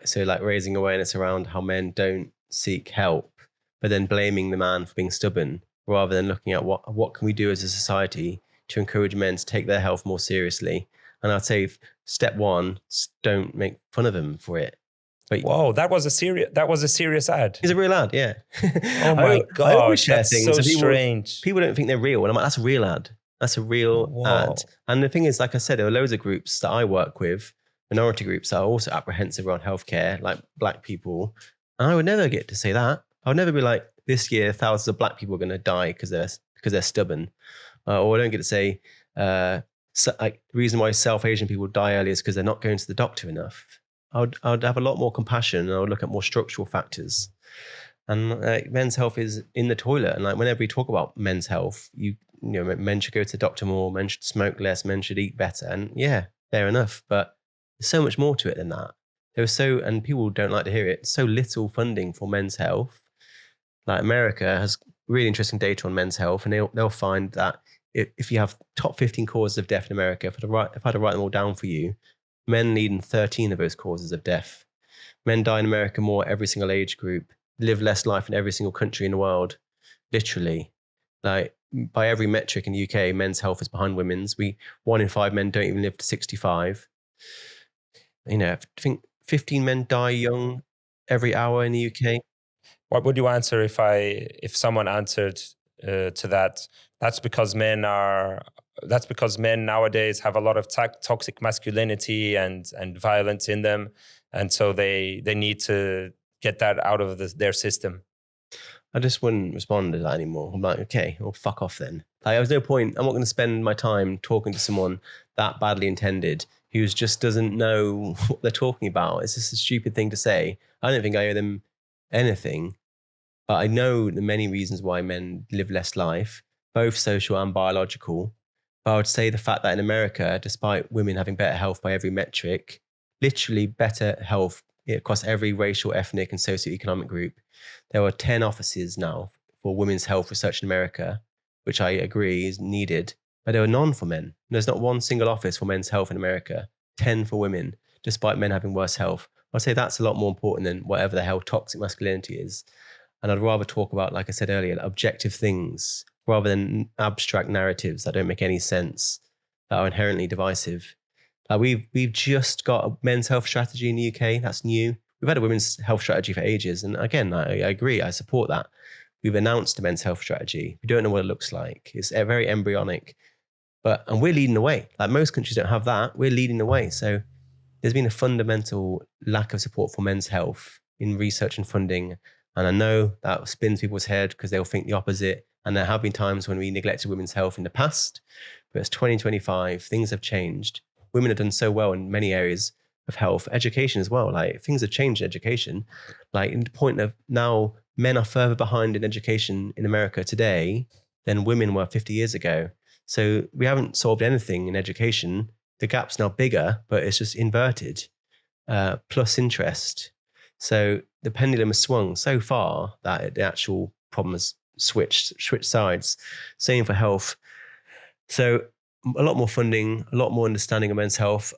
So like raising awareness around how men don't seek help, but then blaming the man for being stubborn, rather than looking at what can we do as a society to encourage men to take their health more seriously. And I'd say step one, don't make fun of them for it. But whoa, that was a serious ad. It's a real ad, yeah. Oh my God, I always share that's things. so People, strange. People don't think they're real. And I'm like, that's a real ad. That's a real ad. And the thing is, like I said, there are loads of groups that I work with, minority groups that are also apprehensive around healthcare, like Black people. And I would never get to say that. I would never be like, this year, thousands of Black people are going to die because they're stubborn. Or I don't get to say, like the reason why South Asian people die early is because they're not going to the doctor enough. I would have a lot more compassion, and I would look at more structural factors. And men's health is in the toilet. And like whenever we talk about men's health, you know, men should go to the doctor more, men should smoke less, men should eat better. And yeah, fair enough. But there's so much more to it than that. And people don't like to hear it, so little funding for men's health. Like America has really interesting data on men's health, and they'll find that if you have top 15 causes of death in America, if I had to write them all down for you, men lead in 13 of those causes of death. Men die in America more every single age group, live less life in every single country in the world, literally. Like by every metric in the UK, men's health is behind women's. 1 in 5 men don't even live to 65. You know, I think 15 men die young every hour in the UK. What would you answer if someone answered to that? That's because men nowadays have a lot of toxic masculinity and violence in them, and so they need to get that out of their system. I just wouldn't respond to that anymore. I'm like, okay, well, fuck off then. Like, there's no point. I'm not going to spend my time talking to someone that badly intended who just doesn't know what they're talking about. It's just a stupid thing to say. I don't think I owe them anything, but I know the many reasons why men live less life, both social and biological. But I would say the fact that in America, despite women having better health by every metric, literally better health across every racial, ethnic, and socioeconomic group, there are 10 offices now for women's health research in America, which I agree is needed, but there are none for men. There's not one single office for men's health in America, 10 for women, despite men having worse health. I'd say that's a lot more important than whatever the hell toxic masculinity is. And I'd rather talk about, like I said earlier, objective things rather than abstract narratives that don't make any sense, that are inherently divisive. We've just got a men's health strategy in the UK. That's new. We've had a women's health strategy for ages. And again, I agree. I support that. We've announced a men's health strategy. We don't know what it looks like. It's very embryonic, and we're leading the way. Like most countries don't have that. We're leading the way. So there's been a fundamental lack of support for men's health in research and funding. And I know that spins people's head because they'll think the opposite. And there have been times when we neglected women's health in the past, but it's 2025, things have changed. Women have done so well in many areas, of health, education as well. Like things have changed in education. Like in the point of now men are further behind in education in America today than women were 50 years ago. So we haven't solved anything in education. The gap's now bigger, but it's just inverted, plus interest. So the pendulum has swung so far that the actual problem has switched sides. Same for health. So a lot more funding, a lot more understanding of men's health,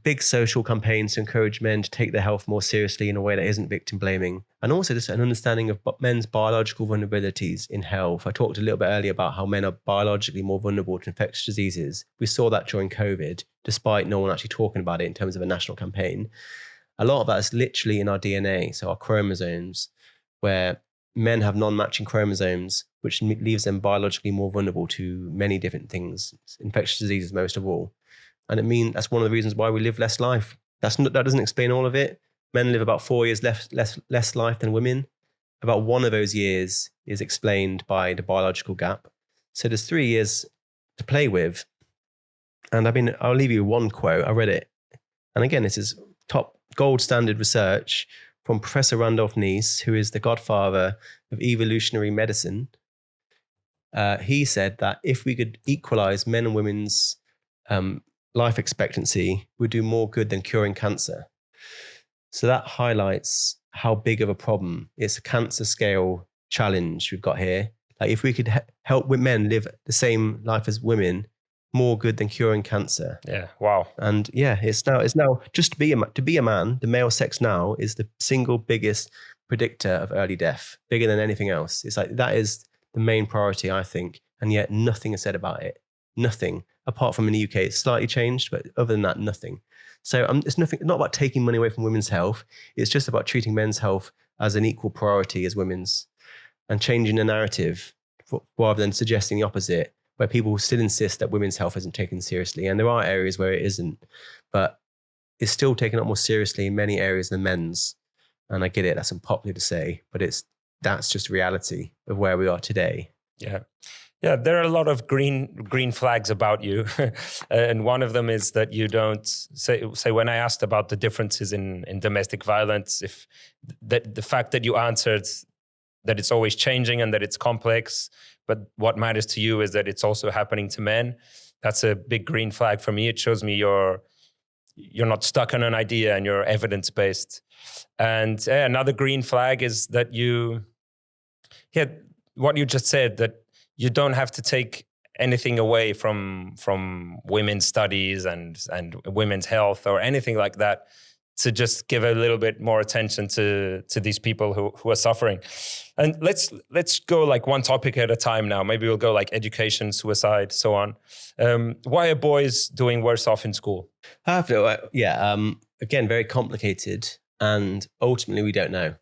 big social campaigns to encourage men to take their health more seriously in a way that isn't victim blaming, and also just an understanding of men's biological vulnerabilities in health. I talked a little bit earlier about how men are biologically more vulnerable to infectious diseases. We saw that during COVID, despite no one actually talking about it in terms of a national campaign. A lot of that is literally in our DNA, so our chromosomes, where men have non-matching chromosomes, which leaves them biologically more vulnerable to many different things, infectious diseases most of all. And that's one of the reasons why we live less life. That doesn't explain all of it. Men live about 4 years less life than women. About one of those years is explained by the biological gap. So there's 3 years to play with. And I'll leave you one quote. I read it. And again, this is top gold standard research from Professor Randolph Neese, who is the godfather of evolutionary medicine. He said that if we could equalize men and women's life expectancy, would do more good than curing cancer. So that highlights how big of a problem. It's a cancer scale challenge we've got here. Like if we could help men live the same life as women, more good than curing cancer. Yeah. Wow. And yeah, it's now just to be a man, the male sex now is the single biggest predictor of early death, bigger than anything else. It's like that is the main priority, I think, and yet nothing is said about it. Nothing. Apart from in the UK, it's slightly changed, but other than that, nothing. So it's not about taking money away from women's health. It's just about treating men's health as an equal priority as women's, and changing the narrative rather than suggesting the opposite, where people still insist that women's health isn't taken seriously. And there are areas where it isn't, but it's still taken up more seriously in many areas than men's. And I get it, that's unpopular to say, but that's just reality of where we are today. Yeah. Yeah, there are a lot of green flags about you. And one of them is that you don't say when I asked about the differences in domestic violence, if the fact that you answered that it's always changing and that it's complex, but what matters to you is that it's also happening to men. That's a big green flag for me. It shows me you're not stuck on an idea and you're evidence-based. And another green flag is that what you just said, that you don't have to take anything away from women's studies and women's health or anything like that to just give a little bit more attention to these people who are suffering. And let's go like one topic at a time now. Maybe we'll go like education, suicide, so on. Why are boys doing worse off in school? Again, very complicated. And ultimately, we don't know.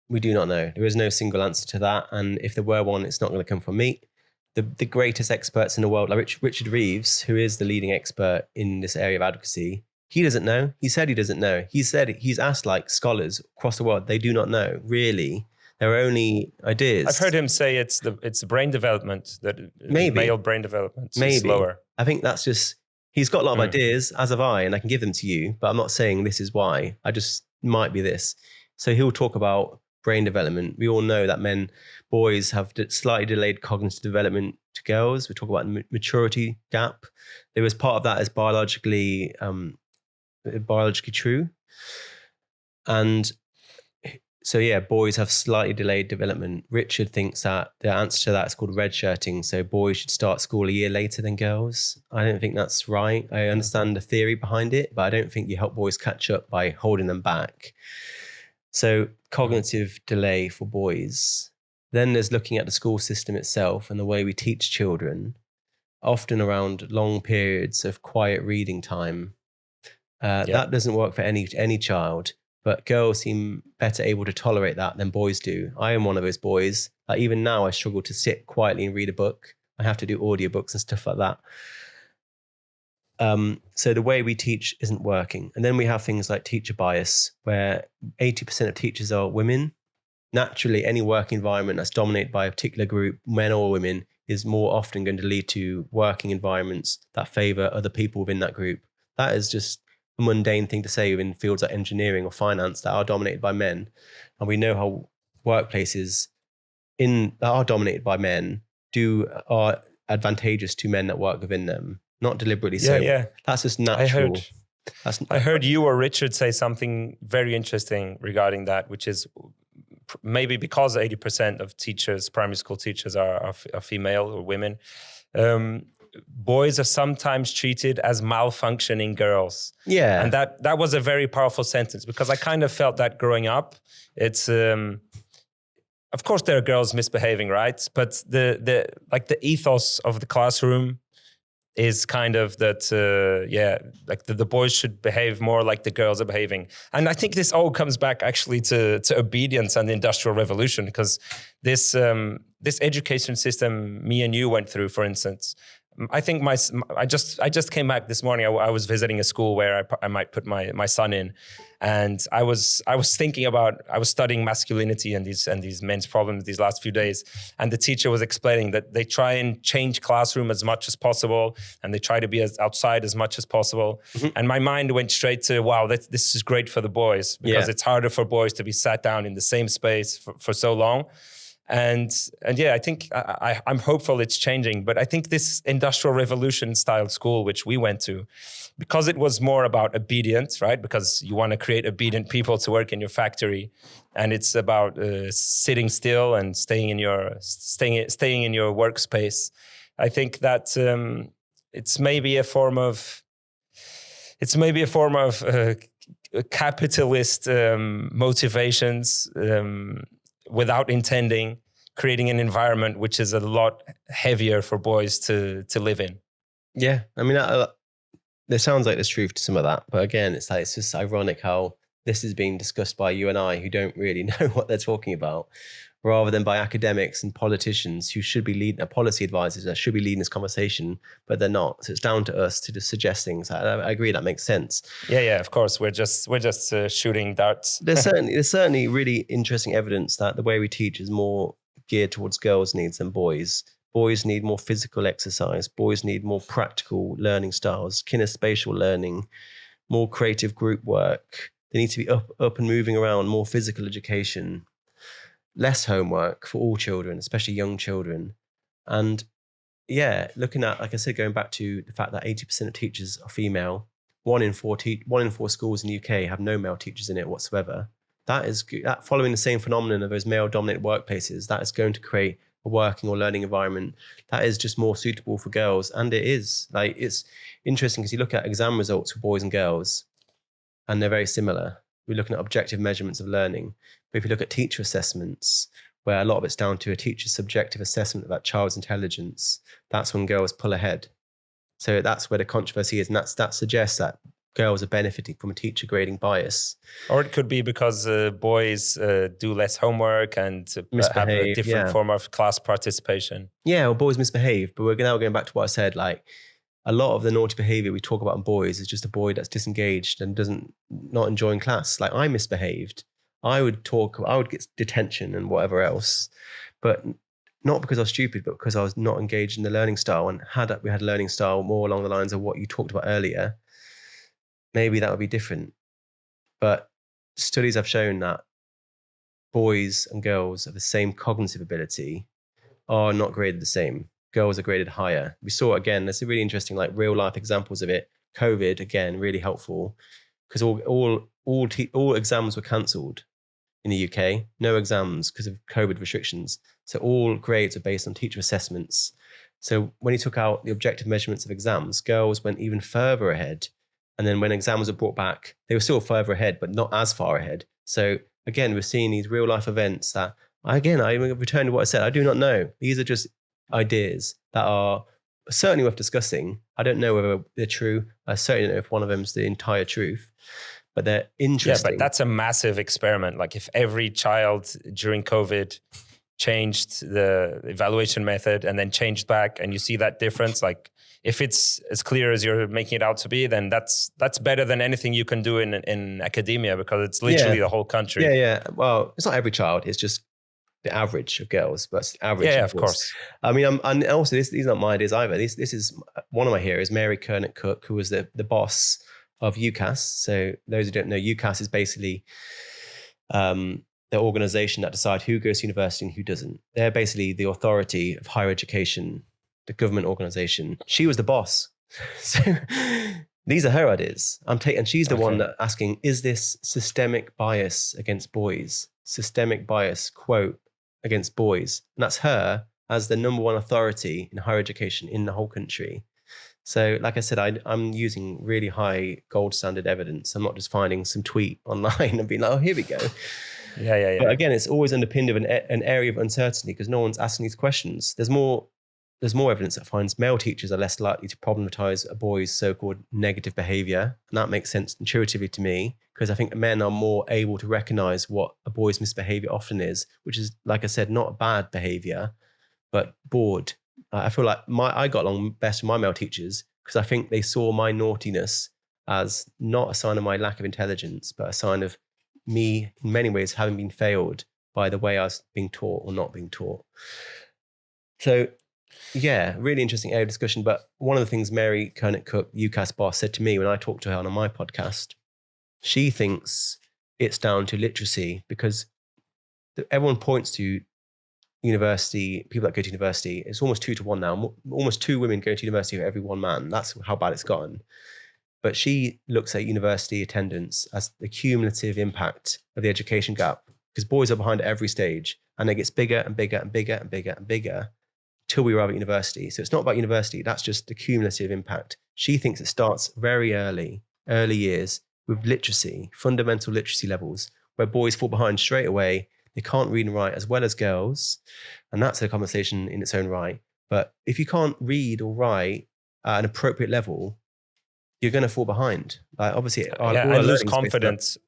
We do not know. There is no single answer to that. And if there were one, it's not going to come from me. The greatest experts in the world, like Richard Reeves, who is the leading expert in this area of advocacy, he doesn't know. He said he doesn't know. He said he's asked like scholars across the world. They do not know, really. There are only ideas. I've heard him say it's the brain development, that male brain development is slower. I think that's just, he's got a lot of ideas, as have I, and I can give them to you, but I'm not saying this is why. I just might be this. So he'll talk about brain development. We all know that boys have slightly delayed cognitive development to girls. We talk about maturity gap. There was part of that is biologically true. And so, yeah, boys have slightly delayed development. Richard thinks that the answer to that is called redshirting. So boys should start school a year later than girls. I don't think that's right. I understand the theory behind it, but I don't think you help boys catch up by holding them back. So cognitive delay for boys. Then there's looking at the school system itself and the way we teach children, often around long periods of quiet reading time. That doesn't work for any child, but girls seem better able to tolerate that than boys do. I am one of those boys. Like even now, I struggle to sit quietly and read a book. I have to do audiobooks and stuff like that. So the way we teach isn't working. And then we have things like teacher bias, where 80% of teachers are women. Naturally, any work environment that's dominated by a particular group, men or women, is more often going to lead to working environments that favor other people within that group. That is just a mundane thing to say in fields like engineering or finance that are dominated by men. And we know how workplaces that are dominated by men are advantageous to men that work within them, not deliberately so. Yeah. That's just natural. I heard you or Richard say something very interesting regarding that, which is maybe because 80% of teachers, primary school teachers, are female or women. Boys are sometimes treated as malfunctioning girls. Yeah. And that was a very powerful sentence, because I kind of felt that growing up. It's of course there are girls misbehaving, right? But the ethos of the classroom is kind of that, the boys should behave more like the girls are behaving. And I think this all comes back actually to obedience and the Industrial Revolution, because this education system me and you went through, for instance, I think I just came back this morning. I was visiting a school where I might put my son in, and I was thinking about, I was studying masculinity and these men's problems these last few days, and the teacher was explaining that they try and change classroom as much as possible, and they try to be outside as much as possible. Mm-hmm. And my mind went straight to, wow, this is great for the boys, because it's harder for boys to be sat down in the same space for so long. And yeah, I think I'm hopeful it's changing. But I think this Industrial Revolution style school, which we went to, because it was more about obedience, right? Because you want to create obedient people to work in your factory, and it's about sitting still and staying in your workspace. I think that it's maybe a form of capitalist motivations. Without intending, creating an environment which is a lot heavier for boys to live in. Yeah, I mean, there sounds like there's truth to some of that, but again, it's just ironic how this is being discussed by you and I, who don't really know what they're talking about, rather than by academics and politicians who should be leading, policy advisors that should be leading this conversation, but they're not. So it's down to us to just suggest things. I agree, that makes sense. Yeah, of course. We're just shooting darts. There's certainly really interesting evidence that the way we teach is more geared towards girls' needs than boys. Boys need more physical exercise. Boys need more practical learning styles, kinespacial learning, more creative group work. They need to be up and moving around, more physical education, less homework for all children, especially young children. And yeah, looking at, like I said, going back to the fact that 80% of teachers are female, one in four schools in the UK have no male teachers in it whatsoever. That following the same phenomenon of those male-dominated workplaces, that is going to create a working or learning environment that is just more suitable for girls. And it is. Like, it's interesting because you look at exam results for boys and girls, and they're very similar. We're looking at objective measurements of learning. But if you look at teacher assessments, where a lot of it's down to a teacher's subjective assessment of that child's intelligence, that's when girls pull ahead. So that's where the controversy is. And that suggests that girls are benefiting from a teacher grading bias. Or it could be because boys do less homework and have a different form of class participation. Yeah, well, boys misbehave. But we're now going back to what I said, like, a lot of the naughty behavior we talk about in boys is just a boy that's disengaged and not enjoying class. Like, I misbehaved. I would get detention and whatever else, but not because I was stupid, but because I was not engaged in the learning style. And we had a learning style more along the lines of what you talked about earlier, maybe that would be different. But studies have shown that boys and girls of the same cognitive ability are not graded the same. Girls are graded higher. We saw, again, there's really interesting, like, real life examples of it. COVID, again, really helpful, because all exams were cancelled in the UK. No exams because of COVID restrictions. So all grades are based on teacher assessments. So when he took out the objective measurements of exams, girls went even further ahead. And then when exams were brought back, they were still further ahead, but not as far ahead. So again, we're seeing these real life events that, again, I return to what I said. I do not know. These are just ideas that are certainly worth discussing. I don't know whether they're true. I certainly don't know if one of them is the entire truth, but they're interesting. Yeah, but that's a massive experiment. Like, if every child during COVID changed the evaluation method and then changed back, and you see that difference, like, if it's as clear as you're making it out to be, then that's better than anything you can do in academia, because it's literally the whole country. Yeah. Well, it's not every child. It's just the average of girls, but average. Yeah, of course. I mean, and also these are not my ideas either. This is one of my heroes, Mary Kernick Cook, who was the boss of UCAS. So those who don't know, UCAS is basically the organization that decide who goes to university and who doesn't. They're basically the authority of higher education, the government organization. She was the boss. So these are her ideas. And she's the one that asking, is this systemic bias against boys? Systemic bias, quote, against boys. And that's her as the number one authority in higher education in the whole country. So like I said, I'm using really high gold standard evidence. I'm not just finding some tweet online and being like, oh, here we go. Yeah. But again, it's always underpinned of an area of uncertainty because no one's asking these questions. There's more evidence that finds male teachers are less likely to problematize a boy's so-called negative behavior. And that makes sense intuitively to me because I think men are more able to recognize what a boy's misbehavior often is, which is, like I said, not bad behavior, but bored. I feel like I got along best with my male teachers because I think they saw my naughtiness as not a sign of my lack of intelligence, but a sign of me, in many ways, having been failed by the way I was being taught or not being taught. So, yeah, really interesting area of discussion. But one of the things Mary Kernick-Cook, UCAS boss, said to me when I talked to her on my podcast, she thinks it's down to literacy because everyone points to university, people that go to university, it's almost 2 to 1 now. Almost 2 women go to university for every 1 man. That's how bad it's gotten. But she looks at university attendance as the cumulative impact of the education gap because boys are behind at every stage and it gets bigger and bigger and bigger and bigger and bigger till we arrive at university. So it's not about university. That's just the cumulative impact. She thinks it starts very early years with literacy, fundamental literacy levels, where boys fall behind straight away. They can't read and write as well as girls. And that's a conversation in its own right. But if you can't read or write at an appropriate level, you're going to fall behind. Like obviously, and lose confidence.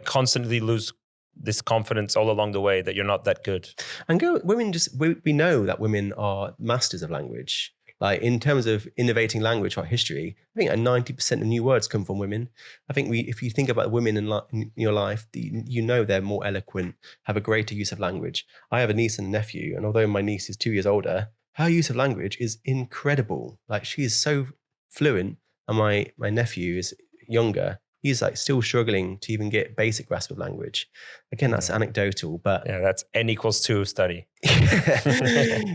Constantly lose this confidence all along the way that you're not that good. And we know that women are masters of language. Like in terms of innovating language or history, I think 90% of new words come from women. I think if you think about women in your life, you know they're more eloquent, have a greater use of language. I have a niece and a nephew, and although my niece is 2 years older, her use of language is incredible. Like she is so fluent. And my nephew is younger. He's like still struggling to even get basic grasp of language. Again, that's anecdotal, but that's N=2 study.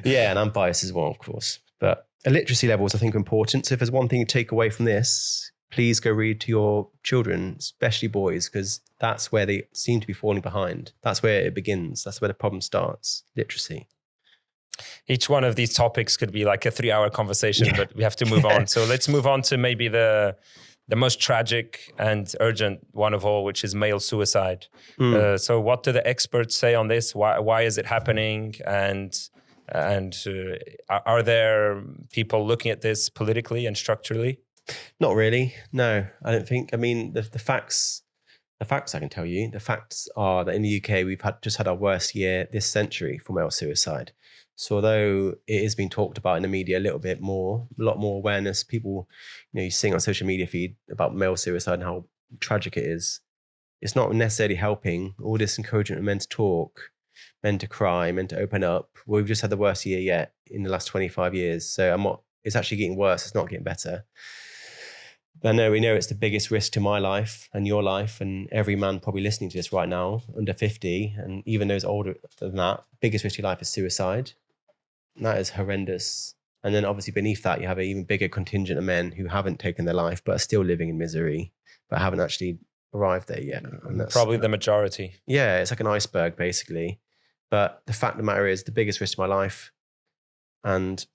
Yeah, and I'm biased as well, of course. But literacy levels, I think, are important. So if there's one thing you take away from this, please go read to your children, especially boys, because that's where they seem to be falling behind. That's where it begins. That's where the problem starts. Literacy. Each one of these topics could be like a 3-hour conversation, but we have to move on. So let's move on to maybe the most tragic and urgent one of all, which is male suicide. So what do the experts say on this? Why is it happening? And are there people looking at this politically and structurally? Not really. No, I don't think. I mean, the facts I can tell you. The facts are that in the UK, we've just had our worst year this century for male suicide. So although it is being talked about in the media a little bit more, a lot more awareness, people, you see on social media feed about male suicide and how tragic it is. It's not necessarily helping. All this encouragement of men to talk, men to cry, men to open up. Well, we've just had the worst year yet in the last 25 years. So it's actually getting worse. It's not getting better. We know it's the biggest risk to my life and your life and every man probably listening to this right now, under 50, and even those older than that, biggest risk to your life is suicide. And that is horrendous. And then obviously beneath that, you have an even bigger contingent of men who haven't taken their life, but are still living in misery, but haven't actually arrived there yet. And that's probably the majority. Yeah, it's like an iceberg, basically. But the fact of the matter is the biggest risk to my life. And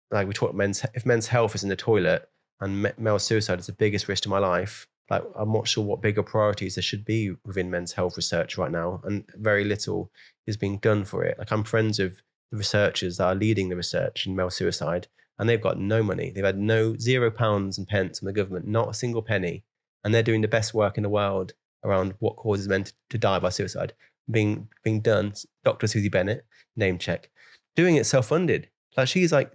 like we talk, if men's health is in the toilet and male suicide is the biggest risk to my life, like I'm not sure what bigger priorities there should be within men's health research right now. And very little is being done for it. Like I'm friends with the researchers that are leading the research in male suicide, and they've got no money. They've had £0 and pence from the government, not a single penny. And they're doing the best work in the world around what causes men to die by suicide. Being done, Dr. Susie Bennett, name check, doing it self-funded. Like she's like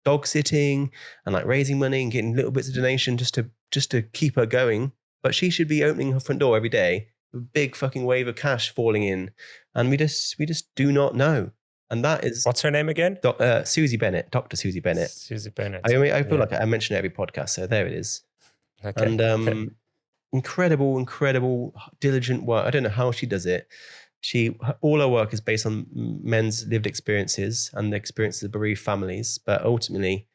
dog sitting and like raising money and getting little bits of donation just to keep her going. But she should be opening her front door every day with a big fucking wave of cash falling in. And we just do not know. And that is... What's her name again? Susie Bennett, Dr. Susie Bennett. Susie Bennett. I feel like I mention it every podcast, so there it is. Okay. And incredible, diligent work. I don't know how she does it. All her work is based on men's lived experiences and the experiences of bereaved families. But ultimately,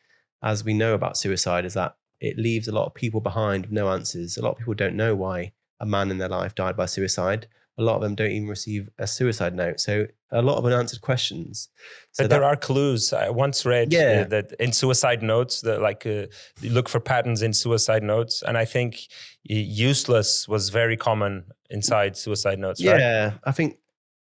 as we know about suicide, is that it leaves a lot of people behind with no answers. A lot of people don't know why a man in their life died by suicide. A lot of them don't even receive a suicide note. So a lot of unanswered questions. So But there are clues. I once read yeah, that in suicide notes, you look for patterns in suicide notes, and I think useless was very common inside suicide notes, right? yeah, I think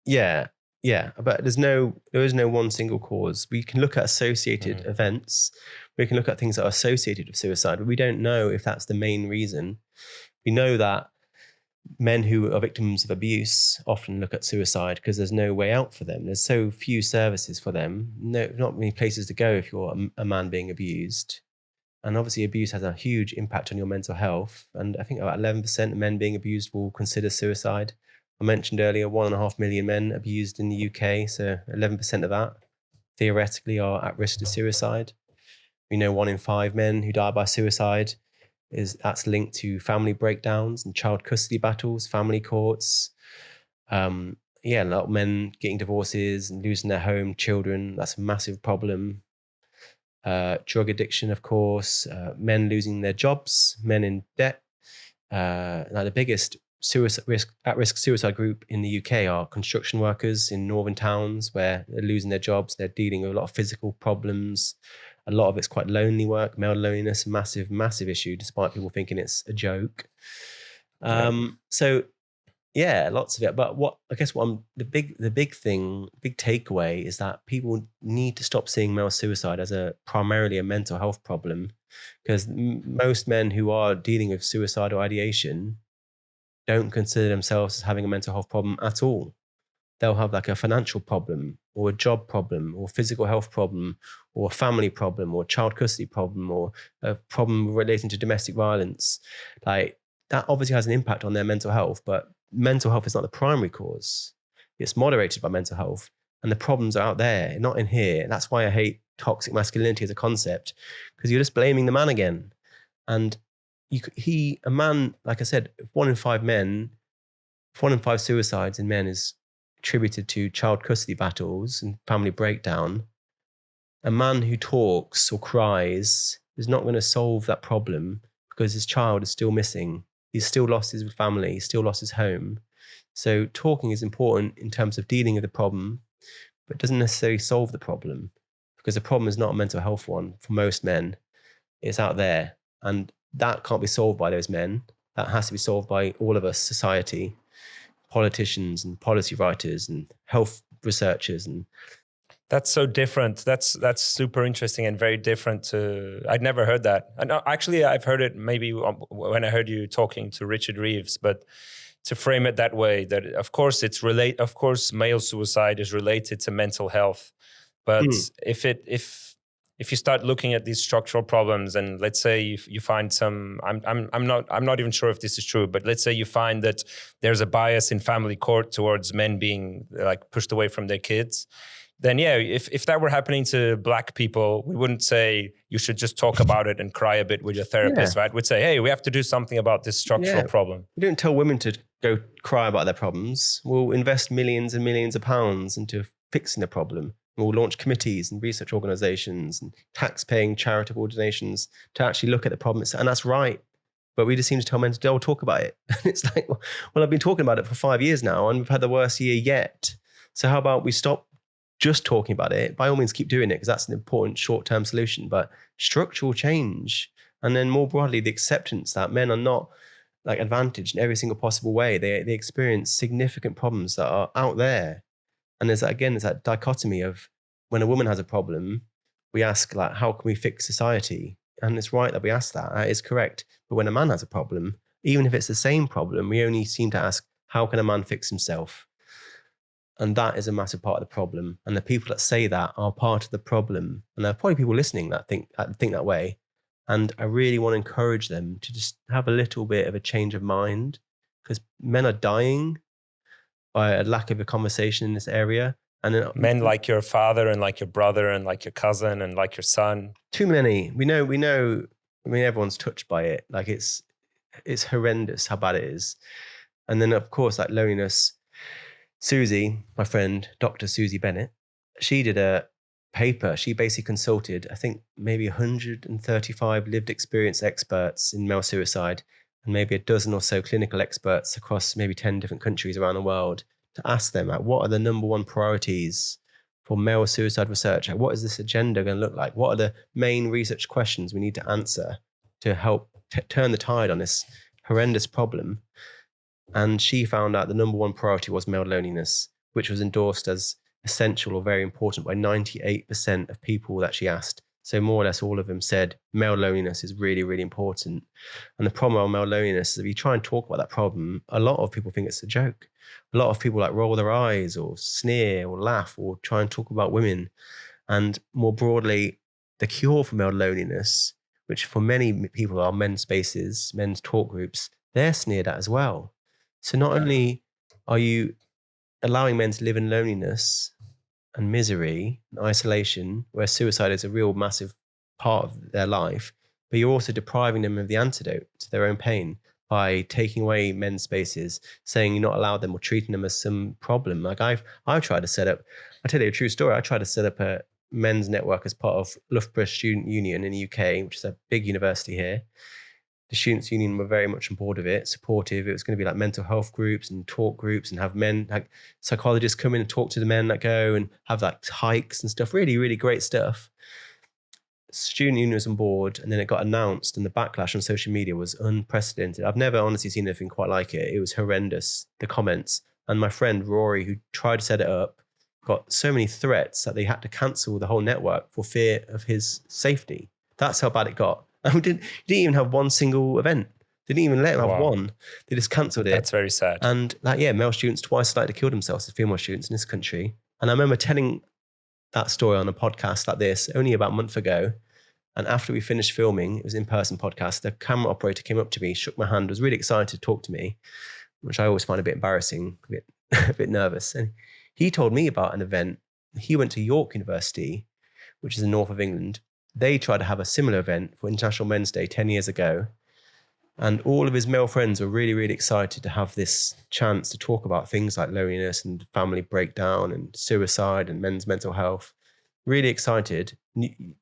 yeah, yeah. But there is no one single cause. We can look at associated events. We can look at things that are associated with suicide, but we don't know if that's the main reason. We know that men who are victims of abuse often look at suicide because there's no way out for them. There's so few services for them. Not many places to go if you're a man being abused. And obviously, abuse has a huge impact on your mental health. And I think about 11% of men being abused will consider suicide. I mentioned earlier 1.5 million men abused in the UK. So 11% of that theoretically are at risk to suicide. We know 1 in 5 men who die by suicide that's linked to family breakdowns and child custody battles, family courts. A lot of men getting divorces and losing their home, children. That's a massive problem. Drug addiction, of course, men losing their jobs, men in debt. Now, the biggest at-risk suicide group in the UK are construction workers in northern towns where they're losing their jobs. They're dealing with a lot of physical problems. A lot of it's quite lonely work, male loneliness, massive issue, despite people thinking it's a joke. So yeah, lots of it. But the big takeaway is that people need to stop seeing male suicide as primarily a mental health problem, because most men who are dealing with suicidal ideation don't consider themselves as having a mental health problem at all. They'll have like a financial problem or a job problem or physical health problem or a family problem or child custody problem or a problem relating to domestic violence. Like that obviously has an impact on their mental health, but mental health is not the primary cause. It's moderated by mental health, and the problems are out there, not in here. And that's why I hate toxic masculinity as a concept, because you're just blaming the man again. And a man, like I said, 1 in 5 suicides in men is attributed to child custody battles and family breakdown. A man who talks or cries is not going to solve that problem because his child is still missing. He's still lost his family, he's still lost his home. So talking is important in terms of dealing with the problem, but it doesn't necessarily solve the problem, because the problem is not a mental health one for most men. It's out there, and that can't be solved by those men. That has to be solved by all of us, society, politicians and policy writers and health researchers. And that's so different. That's super interesting and very different. I'd never heard that. And actually, I've heard it maybe when I heard you talking to Richard Reeves, but to frame it that way, that of course of course, male suicide is related to mental health. But if you start looking at these structural problems, and let's say you find some, I'm not even sure if this is true, but let's say you find that there's a bias in family court towards men being like pushed away from their kids, then yeah, if that were happening to Black people, we wouldn't say you should just talk about it and cry a bit with your therapist, right? We'd say, hey, we have to do something about this structural problem. We don't tell women to go cry about their problems. We'll invest millions and millions of pounds into fixing the problem. We'll launch committees and research organizations and tax-paying charitable donations to actually look at the problem. And that's right. But we just seem to tell men to don't talk about it. And it's like, well, I've been talking about it for 5 years now, and we've had the worst year yet. So how about we stop just talking about it? By all means, keep doing it, because that's an important short-term solution. But structural change, and then more broadly, the acceptance that men are not like advantaged in every single possible way. They experience significant problems that are out there. And there's that dichotomy of when a woman has a problem, we ask, like, how can we fix society? And it's right that we ask that. That is correct. But when a man has a problem, even if it's the same problem, we only seem to ask, how can a man fix himself? And that is a massive part of the problem. And the people that say that are part of the problem. And there are probably people listening that think that way. And I really want to encourage them to just have a little bit of a change of mind, because men are dying by a lack of a conversation in this area. And then men like your father and like your brother and like your cousin and like your son. Too many. We know I mean, everyone's touched by it. Like it's horrendous how bad it is. And then of course, like loneliness. Susie, my friend, Dr. Susie Bennett, she did a paper. She basically consulted, I think, maybe 135 lived experience experts in male suicide and maybe a dozen or so clinical experts across maybe 10 different countries around the world to ask them, like, what are the number one priorities for male suicide research? Like, what is this agenda going to look like? What are the main research questions we need to answer to help turn the tide on this horrendous problem? And she found out the number one priority was male loneliness, which was endorsed as essential or very important by 98% of people that she asked. So more or less all of them said male loneliness is really, really important. And the problem with male loneliness is if you try and talk about that problem, a lot of people think it's a joke. A lot of people like roll their eyes or sneer or laugh or try and talk about women. And more broadly, the cure for male loneliness, which for many people are men's spaces, men's talk groups, they're sneered at as well. So not only are you allowing men to live in loneliness and misery and isolation, where suicide is a real massive part of their life, but you're also depriving them of the antidote to their own pain by taking away men's spaces, saying you're not allowed them or treating them as some problem. Like I've tried to set up, I'll tell you a true story. I tried to set up a men's network as part of Loughborough Student Union in the UK, which is a big university here. The Students' Union were very much on board of it, supportive. It was going to be like mental health groups and talk groups and have men, like psychologists come in and talk to the men that go and have like hikes and stuff. Really, really great stuff. Student Union was on board, and then it got announced, and the backlash on social media was unprecedented. I've never honestly seen anything quite like it. It was horrendous, the comments. And my friend Rory, who tried to set it up, got so many threats that they had to cancel the whole network for fear of his safety. That's how bad it got. And we didn't even have one single event. They didn't even let him have one. They just cancelled it. That's very sad. And like, yeah, male students twice like to kill themselves as female students in this country. And I remember telling that story on a podcast like this only about a month ago. And after we finished filming, it was an in-person podcast, the camera operator came up to me, shook my hand, was really excited to talk to me, which I always find a bit embarrassing, a bit nervous. And he told me about an event. He went to York University, which is in the north of England. They tried to have a similar event for International Men's Day 10 years ago. And all of his male friends were really, really excited to have this chance to talk about things like loneliness and family breakdown and suicide and men's mental health. Really excited.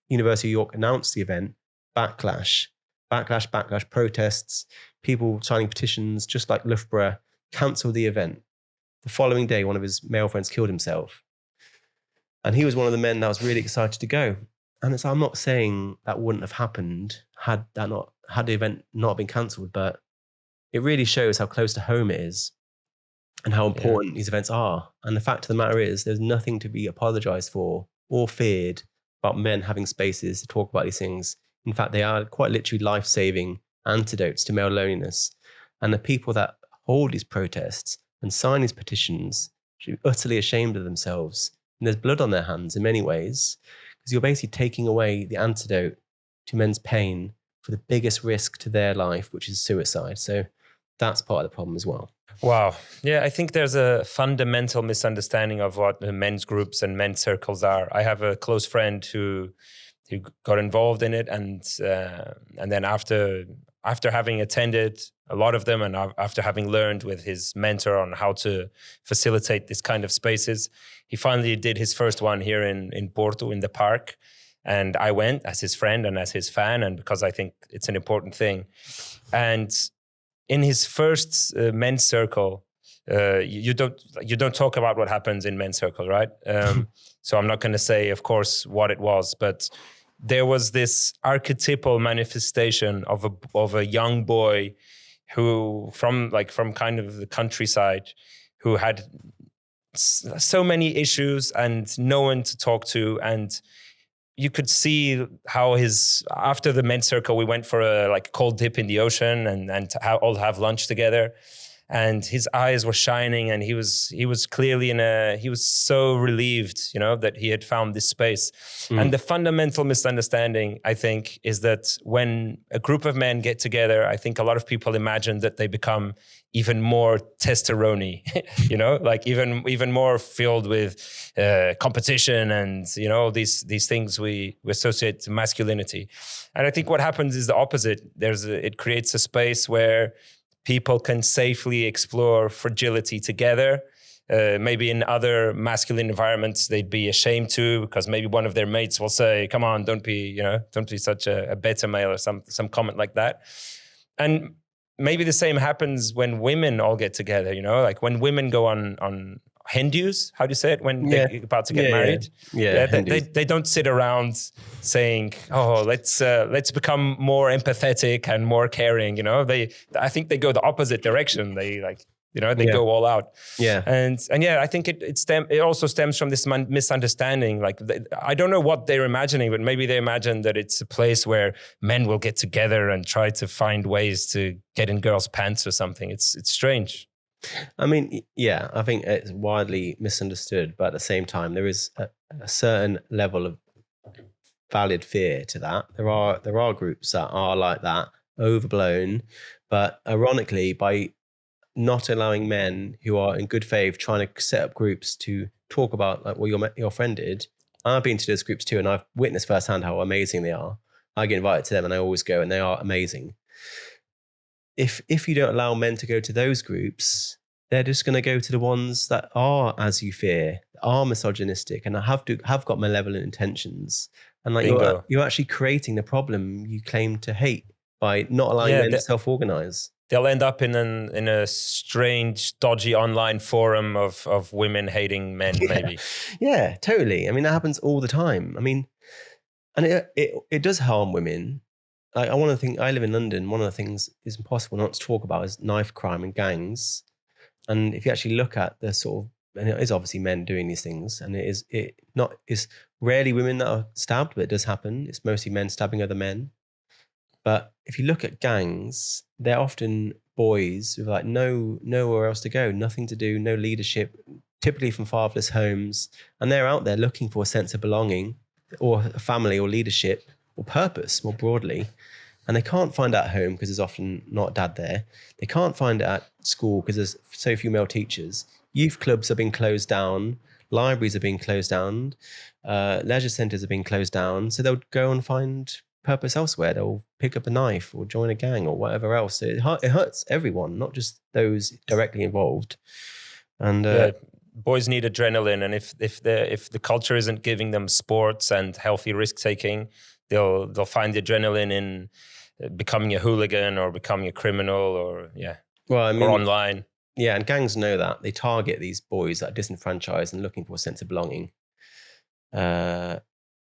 University of York announced the event. Backlash, protests, people signing petitions, just like Loughborough, cancelled the event. The following day, one of his male friends killed himself. And he was one of the men that was really excited to go. And I'm not saying that wouldn't have happened had the event not been cancelled, but it really shows how close to home it is and how important these events are. And the fact of the matter is, there's nothing to be apologized for or feared about men having spaces to talk about these things. In fact, they are quite literally life-saving antidotes to male loneliness. And the people that hold these protests and sign these petitions should be utterly ashamed of themselves. And there's blood on their hands in many ways, because you're basically taking away the antidote to men's pain for the biggest risk to their life, which is suicide. So that's part of the problem as well. Wow. Yeah, I think there's a fundamental misunderstanding of what men's groups and men's circles are. I have a close friend who got involved in it, and then after having attended a lot of them and after having learned with his mentor on how to facilitate this kind of spaces, he finally did his first one here in Porto, in the park. And I went as his friend and as his fan, and because I think it's an important thing. And in his first men's circle, you don't talk about what happens in men's circles, right? So I'm not going to say, of course, what it was, but there was this archetypal manifestation of a young boy who from kind of the countryside, who had so many issues and no one to talk to. And you could see how after the men's circle, we went for a cold dip in the ocean and all have lunch together. and his eyes were shining, and he was clearly he was so relieved, that he had found this space. And the fundamental misunderstanding, I think, is that when a group of men get together, I think a lot of people imagine that they become even more testosterone, like even more filled with competition and these things we associate to masculinity. And I think what happens is the opposite. It creates a space where people can safely explore fragility together. Maybe in other masculine environments, they'd be ashamed to, because maybe one of their mates will say, "Come on, don't be such a beta male," or some comment like that. And maybe the same happens when women all get together. Like when women go on Hindus, how do you say it, when they're about to get married? They don't sit around saying, "Oh, let's become more empathetic and more caring." I think they go the opposite direction. They go all out. And I think it also stems from this misunderstanding. Like I don't know what they're imagining, but maybe they imagine that it's a place where men will get together and try to find ways to get in girls' pants or something. It's strange. I mean, I think it's widely misunderstood, but at the same time, there is a certain level of valid fear to that. There are groups that are like that, overblown, but ironically, by not allowing men who are in good faith trying to set up groups to talk about like what your friend did. I've been to those groups too, and I've witnessed firsthand how amazing they are. I get invited to them and I always go, and they are amazing. If you don't allow men to go to those groups, they're just going to go to the ones that are as you fear, are misogynistic, and have got malevolent intentions. And like you're actually creating the problem you claim to hate by not allowing men to self-organize. They'll end up in a strange, dodgy online forum of women hating men, maybe. Yeah, totally. I mean, that happens all the time. I mean, and it does harm women. Like I live in London. One of the things is impossible not to talk about is knife crime and gangs. And if you actually look at the sort of, and it is obviously men doing these things, and it's rarely women that are stabbed, but it does happen. It's mostly men stabbing other men. But if you look at gangs, they're often boys with like nowhere else to go, nothing to do, no leadership, typically from fatherless homes. And they're out there looking for a sense of belonging or a family or leadership or purpose more broadly. And they can't find it at home because there's often not dad there. They can't find it at school because there's so few male teachers. Youth clubs are being closed down. Libraries are being closed down. Leisure centres are being closed down. So they'll go and find purpose elsewhere. They'll pick up a knife or join a gang or whatever else. So it hurts everyone, not just those directly involved. And boys need adrenaline, and if the culture isn't giving them sports and healthy risk taking, they'll find the adrenaline in becoming a hooligan or becoming a criminal or or online. Yeah, and gangs know that. They target these boys that are disenfranchised and looking for a sense of belonging and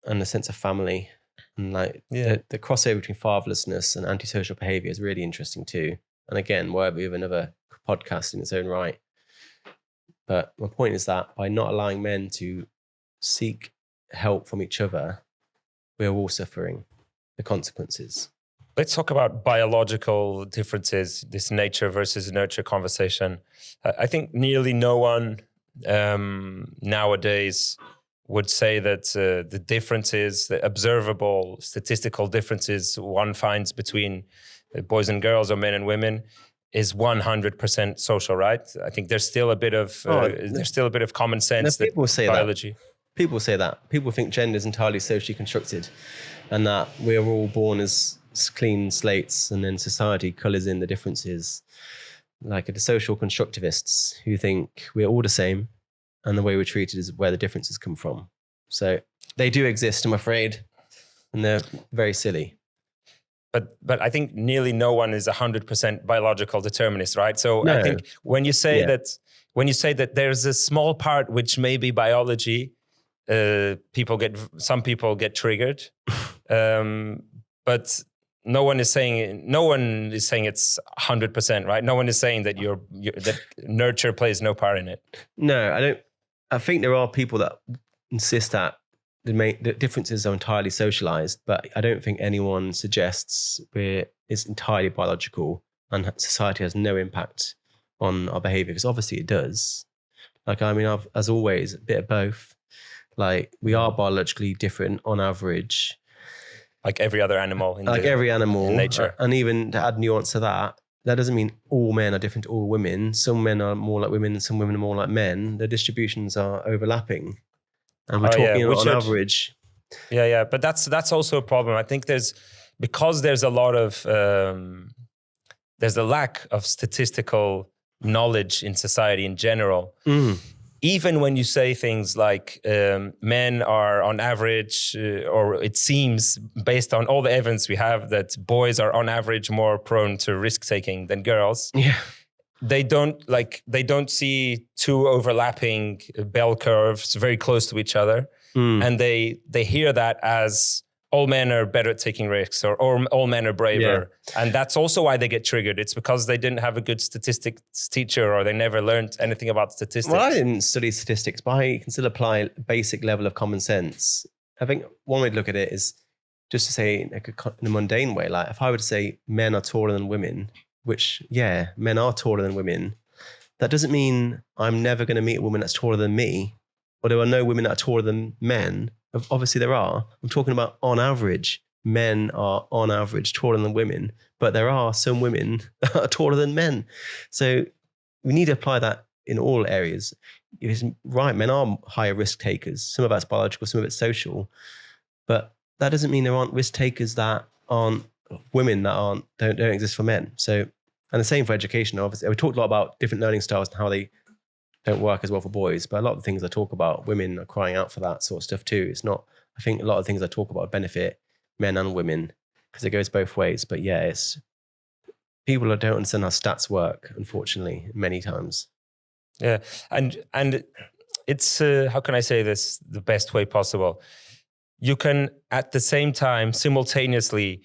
a sense of family. And like the crossover between fatherlessness and antisocial behavior is really interesting too. And again, we have another podcast in its own right. But my point is that by not allowing men to seek help from each other, we're all suffering the consequences. Let's talk about biological differences, this nature versus nurture conversation. I think nearly no one nowadays would say that the differences, the observable statistical differences one finds between boys and girls or men and women is 100% social, right? I think there's still a bit of common sense that people say biology. People say that. People think gender is entirely socially constructed and that we're all born as clean slates and then society colours in the differences. Like the social constructivists who think we're all the same and the way we're treated is where the differences come from. So they do exist, I'm afraid, and they're very silly. But I think nearly no one is 100% biological determinist, right? So No. I think when you say that there's a small part which may be biology, some people get triggered, but no one is saying it's 100%, right? No one is saying that that nurture plays no part in it. No, I don't. I think there are people that insist that the differences are entirely socialized, but I don't think anyone suggests it's entirely biological and society has no impact on our behavior? Because obviously it does. Like, I mean, I've, as always, a bit of both. Like, we are biologically different on average. Like every other animal in every animal in nature. And even to add nuance to that, that doesn't mean all men are different to all women. Some men are more like women, some women are more like men. The distributions are overlapping. And we're talking on average. Yeah. But that's also a problem. I think because there's a lot of, there's a lack of statistical knowledge in society in general. Even when you say things like men are on average, or it seems based on all the evidence we have that boys are on average more prone to risk taking than girls. Yeah. They don't see two overlapping bell curves very close to each other. And they hear that as all men are better at taking risks, or all men are braver. Yeah. And that's also why they get triggered. It's because they didn't have a good statistics teacher, or they never learned anything about statistics. Well, I didn't study statistics, but I can still apply a basic level of common sense. I think one way to look at it is just to say in a mundane way, like if I were to say men are taller than women, which, yeah, men are taller than women, that doesn't mean I'm never going to meet a woman that's taller than me, or there are no women that are taller than men. Obviously there are. I'm talking about on average. Men are on average taller than women, but there are some women that are taller than men. So we need to apply that in all areas. It's right, men are higher risk takers. Some of that's biological, some of it's social. But that doesn't mean there aren't risk takers that aren't women that don't exist for men. So, and the same for education, obviously. We talked a lot about different learning styles and how they don't work as well for boys, but a lot of the things I talk about, women are crying out for that sort of stuff too. It's not, I think a lot of things I talk about benefit men and women because it goes both ways. But yeah, it's people don't understand how stats work, unfortunately, many times. Yeah, and it's how can I say this the best way possible? You can at the same time simultaneously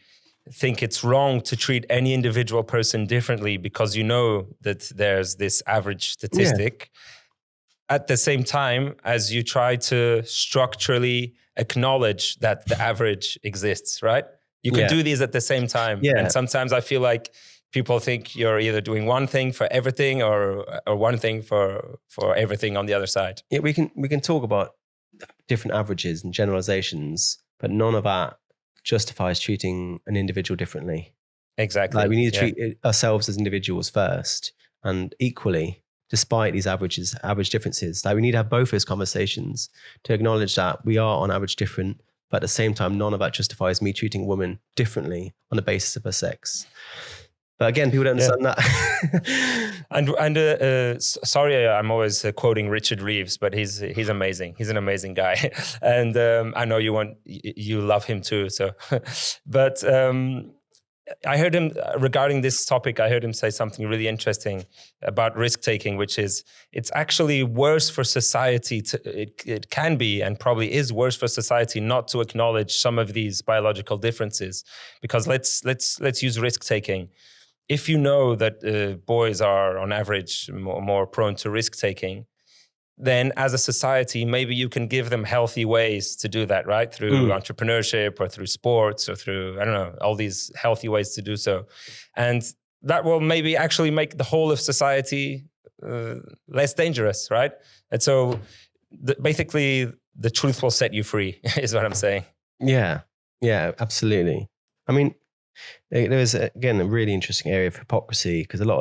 think it's wrong to treat any individual person differently because you know that there's this average statistic. Yeah. At the same time as you try to structurally acknowledge that the average exists, right? You can do these at the same time. Yeah. And sometimes I feel like people think you're either doing one thing for everything or one thing for everything on the other side. Yeah, we can talk about different averages and generalizations, but none of that justifies treating an individual differently. Exactly. Like we need to treat ourselves as individuals first, and equally, despite these average differences. Like we need to have both those conversations to acknowledge that we are on average different, but at the same time, none of that justifies me treating a woman differently on the basis of her sex. But again, people don't understand that. and sorry, I'm always quoting Richard Reeves, but he's amazing. He's an amazing guy, and I know you love him too. So, but I heard him regarding this topic. I heard him say something really interesting about risk taking, which is it's actually worse for society. It can be and probably is worse for society not to acknowledge some of these biological differences, because let's use risk taking. If you know that boys are on average more prone to risk taking, then as a society, maybe you can give them healthy ways to do that, right? Through entrepreneurship or through sports or through, I don't know, all these healthy ways to do so. And that will maybe actually make the whole of society less dangerous, right? And so basically the truth will set you free is what I'm saying. Yeah, absolutely. I mean, there is, again, a really interesting area of hypocrisy because a lot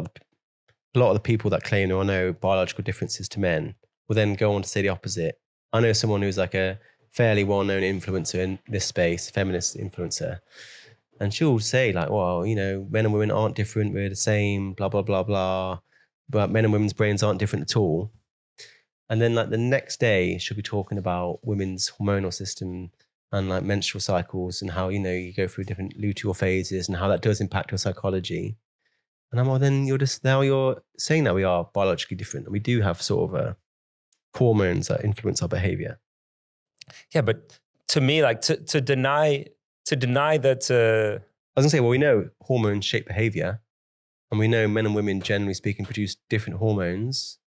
of the people that claim there are no biological differences to men will then go on to say the opposite. I know someone who's like a fairly well-known influencer in this space, feminist influencer, and she'll say like, well, you know, men and women aren't different, we're the same, blah, blah, blah, blah, but men and women's brains aren't different at all. And then like the next day, she'll be talking about women's hormonal system and like menstrual cycles and how, you know, you go through different luteal phases and how that does impact your psychology. And I'm like, then you're saying that we are biologically different and we do have sort of hormones that influence our behavior. Yeah, but to me, like to deny that. I was gonna say, well, we know hormones shape behavior, and we know men and women, generally speaking, produce different hormones.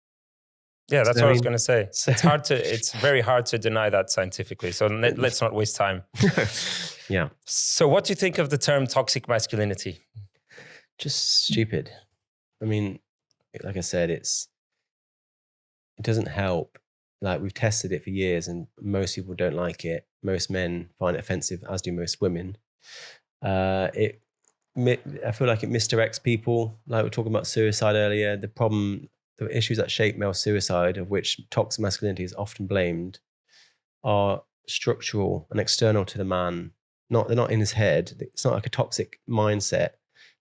Yeah, that's what I was going to say. It's very hard to deny that scientifically. So let's not waste time. Yeah. So what do you think of the term toxic masculinity? Just stupid. I mean, like I said, it doesn't help. Like, we've tested it for years, and most people don't like it. Most men find it offensive, as do most women. I feel like it misdirects people. Like, we were talking about suicide earlier. The issues that shape male suicide, of which toxic masculinity is often blamed, are structural and external to the man. They're not in his head. It's not like a toxic mindset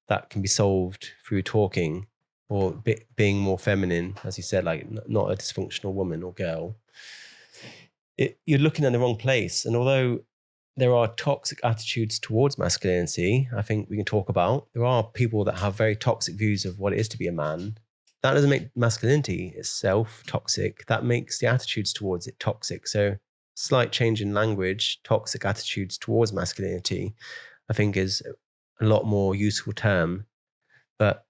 that can be solved through talking or being more feminine, as you said, like not a dysfunctional woman or girl. You're looking at the wrong place. And although there are toxic attitudes towards masculinity, I think we can talk about, there are people that have very toxic views of what it is to be a man. That doesn't make masculinity itself toxic. That makes the attitudes towards it toxic. So slight change in language, toxic attitudes towards masculinity, I think is a lot more useful term. But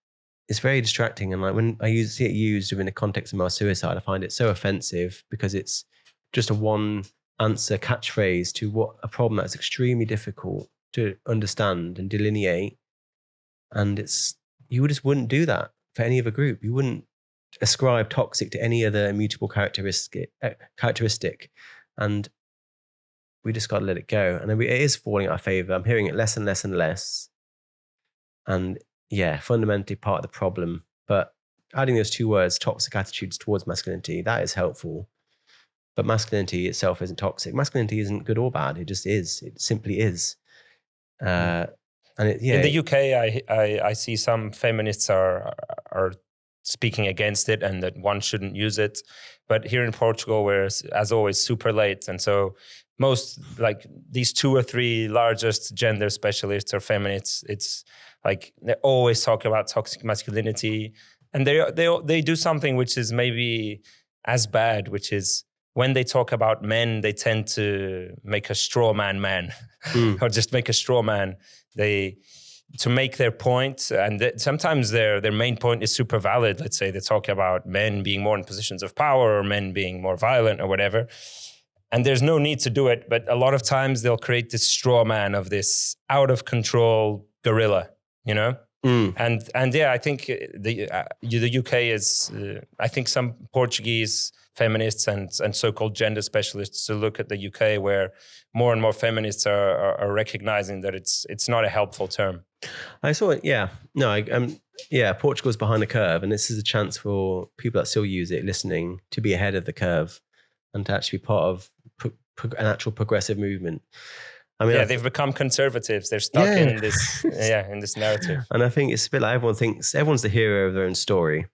it's very distracting. And like, when I see it used within the context of male suicide, I find it so offensive, because it's just a one answer catchphrase to a problem that's extremely difficult to understand and delineate. And you just wouldn't do that for any other group. You wouldn't ascribe toxic to any other immutable characteristic. And we just got to let it go. And it is falling out of favor. I'm hearing it less and less and less. And yeah, fundamentally part of the problem. But adding those two words, toxic attitudes towards masculinity, that is helpful. But masculinity itself isn't toxic. Masculinity isn't good or bad. It just is. It simply is. In the UK, I see some feminists are speaking against it, and that one shouldn't use it. But here in Portugal, where as always super late, and so most, like, these 2 or 3 largest gender specialists or feminists, it's like they always talk about toxic masculinity, and they do something which is maybe as bad, which is, when they talk about men, they tend to make a straw man, or just make a straw man. To make their point, and sometimes their main point is super valid. Let's say they talk about men being more in positions of power, or men being more violent, or whatever. And there's no need to do it, but a lot of times they'll create this straw man of this out of control gorilla, you know? And yeah, I think the UK is, I think some Portuguese feminists and so-called gender specialists to look at the UK, where more and more feminists are recognizing that it's not a helpful term. I saw it. Yeah, no, Portugal's behind the curve, and this is a chance for people that still use it listening to be ahead of the curve and to actually be part of an actual progressive movement. I mean, they've become conservatives. They're stuck in this, in this narrative. And I think it's a bit like everyone thinks everyone's the hero of their own story,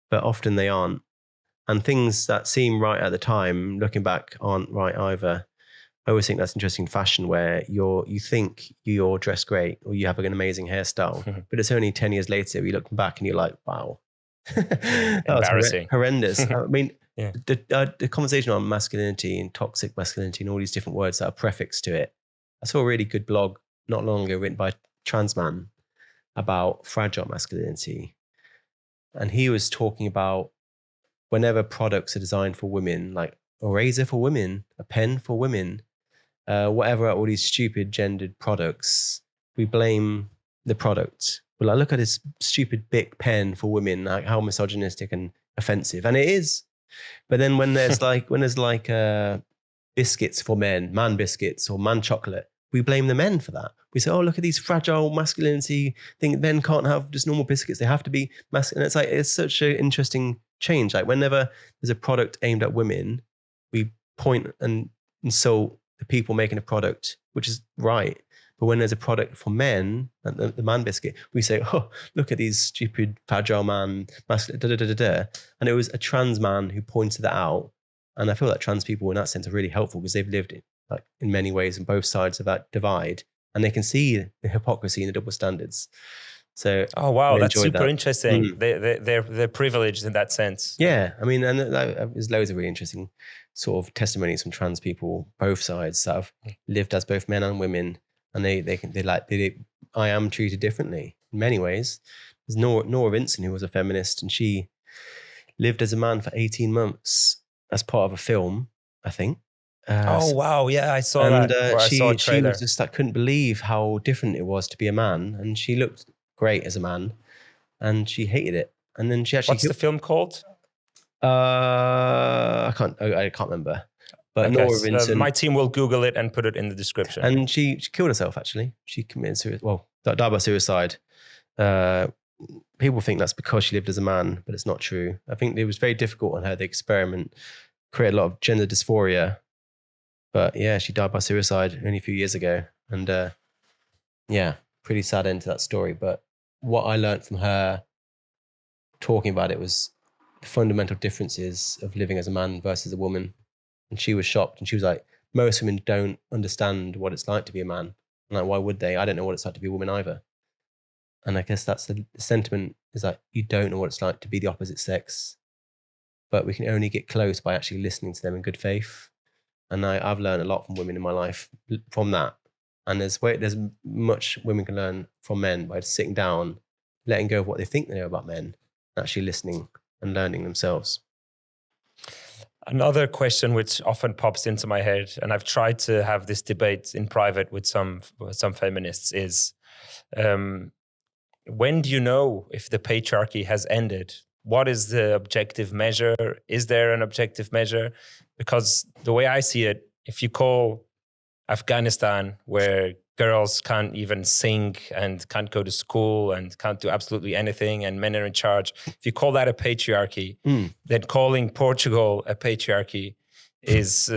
but often they aren't. And things that seem right at the time, looking back, aren't right either. I always think that's interesting in fashion, where you think you're dressed great or you have an amazing hairstyle, but it's only 10 years later you look back and you're like, wow, that embarrassing, was horrendous. I mean, the conversation on masculinity and toxic masculinity and all these different words that are prefixed to it. I saw a really good blog not long ago written by a trans man about fragile masculinity. And he was talking about, whenever products are designed for women, like a razor for women, a pen for women, whatever, all these stupid gendered products, we blame the product. Well, I look at this stupid Bic pen for women, like how misogynistic and offensive, and it is. But then when there's biscuits for men, man biscuits or man chocolate, we blame the men for that. We say, oh, look at these fragile masculinity thing. Men can't have just normal biscuits; they have to be masculine. It's like, it's such an interesting change. Like, whenever there's a product aimed at women, we point and insult the people making a product, which is right. But when there's a product for men, like the man biscuit, we say, oh, look at these stupid fragile man, masculine, And it was a trans man who pointed that out. And I feel like trans people in that sense are really helpful, because they've lived in many ways on both sides of that divide, and they can see the hypocrisy and the double standards. So, oh wow, that's super interesting. They're privileged in that sense. Yeah, I mean, and there's loads of really interesting sort of testimonies from trans people, both sides, that have lived as both men and women, and I am treated differently in many ways. There's Nora Vincent, who was a feminist, and she lived as a man for 18 months as part of a film, I think. Oh wow, yeah, I saw that. She was just like, couldn't believe how different it was to be a man, and she looked great as a man, and she hated it. And then she actually What's the film called? I can't remember. But Okay, Nora so Vincent, my team will Google it and put it in the description. and she killed herself. Actually, she committed suicide. Well, died by suicide. People think that's because she lived as a man, but it's not true. I think it was very difficult on her. The experiment created a lot of gender dysphoria. But yeah, she died by suicide only a few years ago, and yeah, pretty sad end to that story. But what I learned from her talking about it was the fundamental differences of living as a man versus a woman. And she was shocked, and she was like, most women don't understand what it's like to be a man. I'm like, why would they? I don't know what it's like to be a woman either. And I guess that's the sentiment, is like, you don't know what it's like to be the opposite sex, but we can only get close by actually listening to them in good faith. And I've learned a lot from women in my life from that. And there's much women can learn from men by just sitting down, letting go of what they think they know about men, actually listening and learning themselves. Another question which often pops into my head, and I've tried to have this debate in private with some feminists, is when do you know if the patriarchy has ended? What is the objective measure? Is there an objective measure? Because the way I see it, if you call Afghanistan, where girls can't even sing and can't go to school and can't do absolutely anything, and men are in charge, if you call that a patriarchy, then calling Portugal a patriarchy is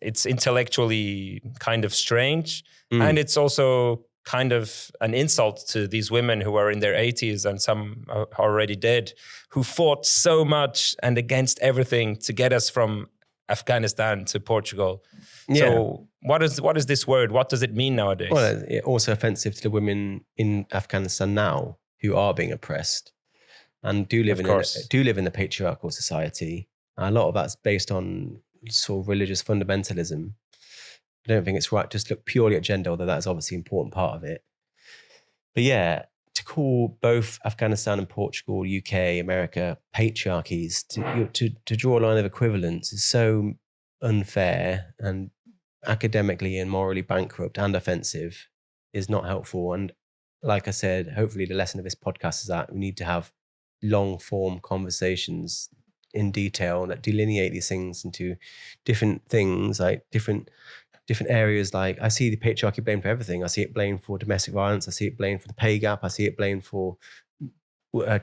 it's intellectually kind of strange, and it's also kind of an insult to these women who are in their 80s and some are already dead, who fought so much and against everything to get us from Afghanistan to Portugal. Yeah. So what is this word? What does it mean nowadays? Well, it's also offensive to the women in Afghanistan now who are being oppressed and do live in a patriarchal society. A lot of that's based on sort of religious fundamentalism. I don't think it's right to just look purely at gender, although that's obviously an important part of it. But yeah, to call both Afghanistan and Portugal, UK, America, patriarchies, to draw a line of equivalence is so unfair and academically and morally bankrupt and offensive, is not helpful. And like I said, hopefully the lesson of this podcast is that we need to have long form conversations in detail that delineate these things into different things, like different areas. Like I see the patriarchy blamed for everything. I see it blamed for domestic violence. I see it blamed for the pay gap. I see it blamed for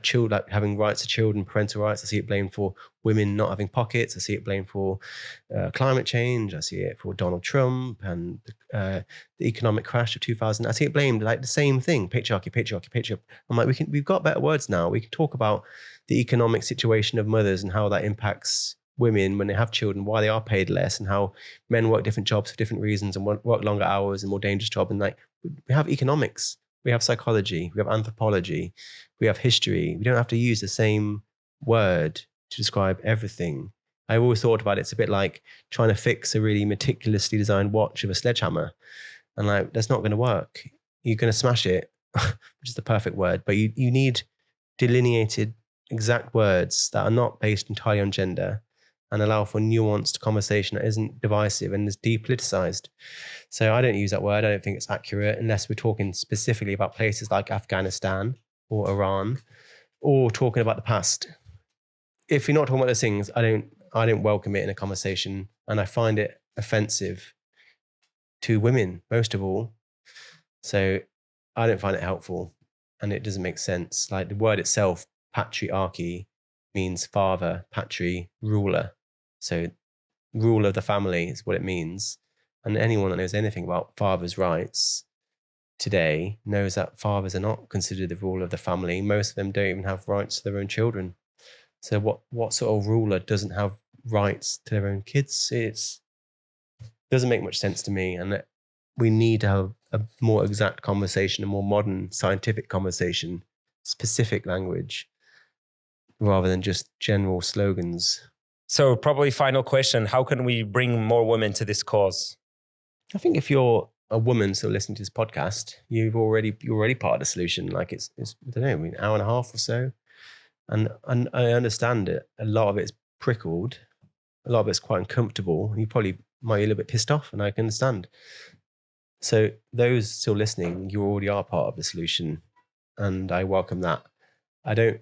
children, like having rights to children, parental rights. I see it blamed for women not having pockets. I see it blamed for climate change. I see it for Donald Trump and the economic crash of 2000. I see it blamed like the same thing: patriarchy. I'm like, we've got better words now. We can talk about the economic situation of mothers and how that impacts women when they have children, why they are paid less, and how men work different jobs for different reasons and work longer hours and more dangerous jobs. And like, we have economics, we have psychology, we have anthropology, we have history. We don't have to use the same word to describe everything. I always thought about it's a bit like trying to fix a really meticulously designed watch with a sledgehammer. And like, that's not going to work. You're going to smash it, which is the perfect word, but you need delineated exact words that are not based entirely on gender and allow for nuanced conversation that isn't divisive and is depoliticized. So I don't use that word. I don't think it's accurate unless we're talking specifically about places like Afghanistan or Iran, or talking about the past. If you're not talking about those things, I don't welcome it in a conversation, and I find it offensive to women most of all. So I don't find it helpful, and it doesn't make sense. Like the word itself, patriarchy, means father, patri, ruler. So rule of the family is what it means. And anyone that knows anything about fathers' rights today knows that fathers are not considered the ruler of the family. Most of them don't even have rights to their own children. So what sort of ruler doesn't have rights to their own kids? It doesn't make much sense to me. And we need to have a more exact conversation, a more modern scientific conversation, specific language, rather than just general slogans. So probably final question, how can we bring more women to this cause? I think if you're a woman still listening to this podcast, you're already part of the solution. Like it's I don't know, an hour and a half or so. And I understand it. A lot of it's prickled. A lot of it's quite uncomfortable. You probably might be a little bit pissed off, and I can understand. So those still listening, you already are part of the solution. And I welcome that. I don't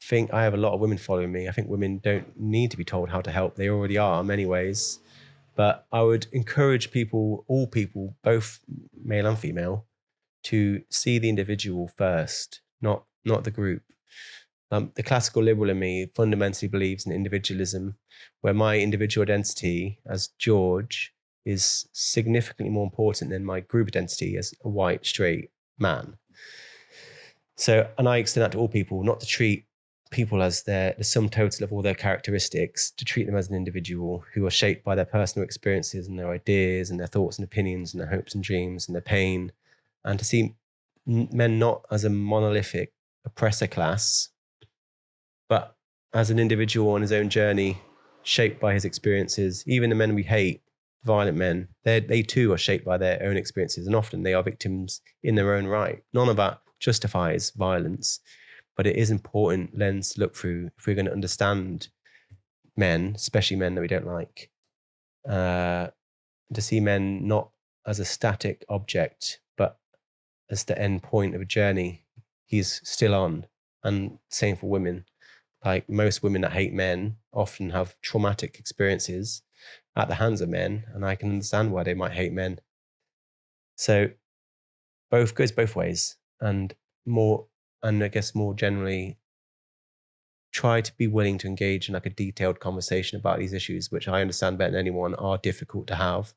think I have a lot of women following me. I think women don't need to be told how to help. They already are in many ways. But I would encourage people, all people, both male and female, to see the individual first, not the group. The classical liberal in me fundamentally believes in individualism, where my individual identity as George is significantly more important than my group identity as a white, straight man. So, and I extend that to all people, not to treat people as the sum total of all their characteristics, to treat them as an individual who are shaped by their personal experiences and their ideas and their thoughts and opinions and their hopes and dreams and their pain, and to see men not as a monolithic oppressor class, but as an individual on his own journey, shaped by his experiences. Even the men we hate, violent men, they too are shaped by their own experiences, and often they are victims in their own right. None of that justifies violence, but it is important lens to look through if we're going to understand men, especially men that we don't like, to see men not as a static object, but as the end point of a journey he's still on. And same for women. Like most women that hate men often have traumatic experiences at the hands of men, and I can understand why they might hate men. So both goes both ways, and I guess more generally, try to be willing to engage in like a detailed conversation about these issues, which I understand better than anyone are difficult to have,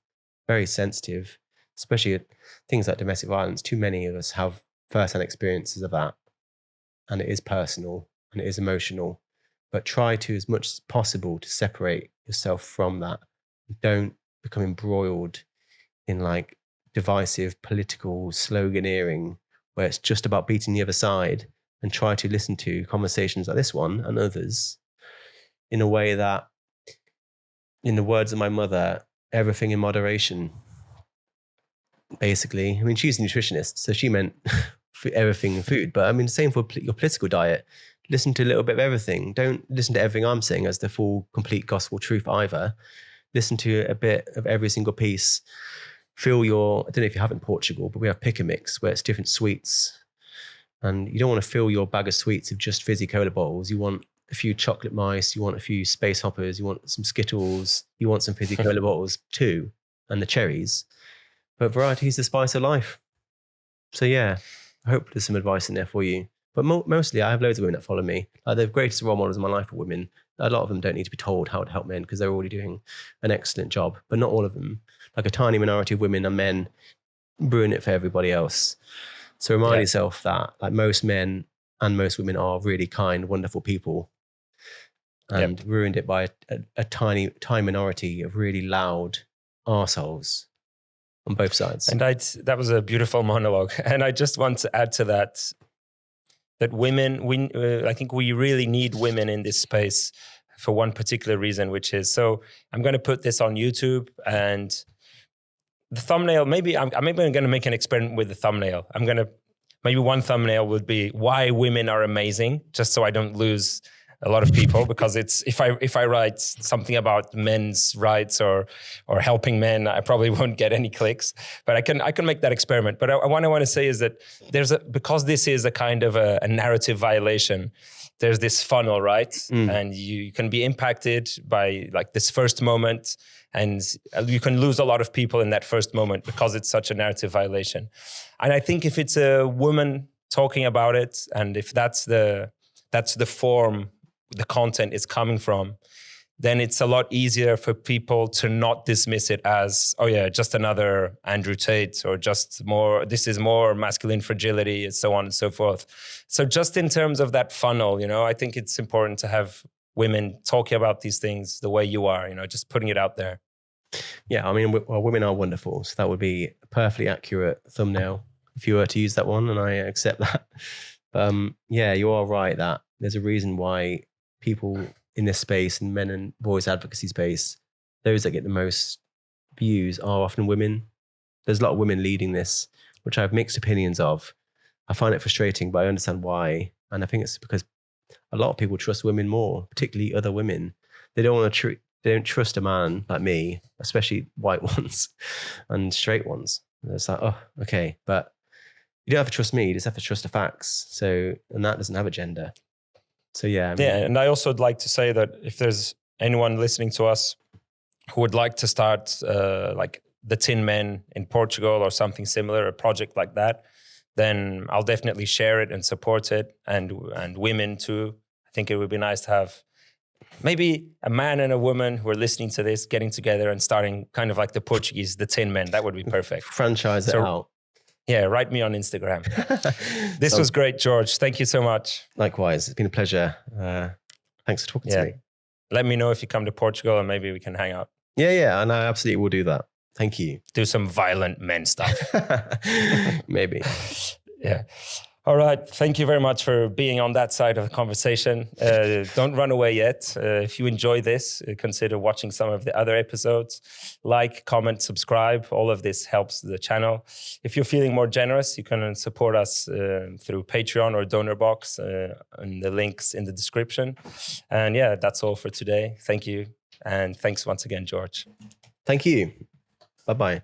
very sensitive, especially at things like domestic violence. Too many of us have first-hand experiences of that, and it is personal and it is emotional. But try to, as much as possible, to separate yourself from that. Don't become embroiled in like divisive political sloganeering where it's just about beating the other side, and try to listen to conversations like this one and others in a way that, in the words of my mother, everything in moderation. Basically, I mean, she's a nutritionist, so she meant everything in food, but I mean, the same for your political diet. Listen to a little bit of everything. Don't listen to everything I'm saying as the full, complete gospel truth either. Listen to a bit of every single piece. Feel I don't know if you have in Portugal, but we have pick a mix where it's different sweets. And you don't want to fill your bag of sweets with just fizzy cola bottles. You want a few chocolate mice, you want a few space hoppers, you want some Skittles, you want some fizzy cola bottles too, and the cherries. But variety is the spice of life. So yeah, I hope there's some advice in there for you. But mostly I have loads of women that follow me. The greatest role models in my life are women. A lot of them don't need to be told how to help men because they're already doing an excellent job, but not all of them. Like a tiny minority of women and men ruin it for everybody else. So remind yourself that like most men and most women are really kind, wonderful people, and ruined it by a tiny minority of really loud arseholes on both sides. And that was a beautiful monologue. And I just want to add to that women, I think we really need women in this space for one particular reason, which is, so I'm going to put this on YouTube, and the thumbnail, maybe I'm going to make an experiment with the thumbnail. Maybe one thumbnail would be why women are amazing, just so I don't lose a lot of people, because it's if I write something about men's rights or helping men, I probably won't get any clicks. But I can make that experiment. But what I want to say is that because this is a kind of a narrative violation, there's this funnel, right? And you can be impacted by like this first moment, and you can lose a lot of people in that first moment because it's such a narrative violation. And I think if it's a woman talking about it, and if that's the form the content is coming from, then it's a lot easier for people to not dismiss it as, oh yeah, just another Andrew Tate, or this is more masculine fragility, and so on and so forth. So just in terms of that funnel, I think it's important to have women talking about these things the way you are, just putting it out there. Yeah, I mean, women are wonderful. So that would be a perfectly accurate thumbnail if you were to use that one, and I accept that. Yeah, you are right that there's a reason why people in this space, and men and boys advocacy space, those that get the most views are often women. There's a lot of women leading this, which I have mixed opinions of. I find it frustrating, but I understand why. And I think it's because a lot of people trust women more, particularly other women. They don't trust a man like me, especially white ones and straight ones. And it's like, oh, okay. But you don't have to trust me, you just have to trust the facts. And that doesn't have a gender. So yeah. And I also would like to say that if there's anyone listening to us who would like to start like the TinMen in Portugal or something similar, a project like that, then I'll definitely share it and support it, and women too. I think it would be nice to have maybe a man and a woman who are listening to this getting together and starting kind of like the Portuguese, the TinMen. That would be perfect. Franchise it out. Yeah, write me on Instagram. This was great, George. Thank you so much. Likewise, it's been a pleasure. Thanks for talking to me. Let me know if you come to Portugal and maybe we can hang out. Yeah, and I absolutely will do that. Thank you. Do some violent men stuff. Maybe. Yeah. All right. Thank you very much for being on that side of the conversation. Don't run away yet. If you enjoy this, consider watching some of the other episodes. Like, comment, subscribe. All of this helps the channel. If you're feeling more generous, you can support us through Patreon or Donor Box, and the links in the description. And yeah, that's all for today. Thank you. And thanks once again, George. Thank you. Bye-bye.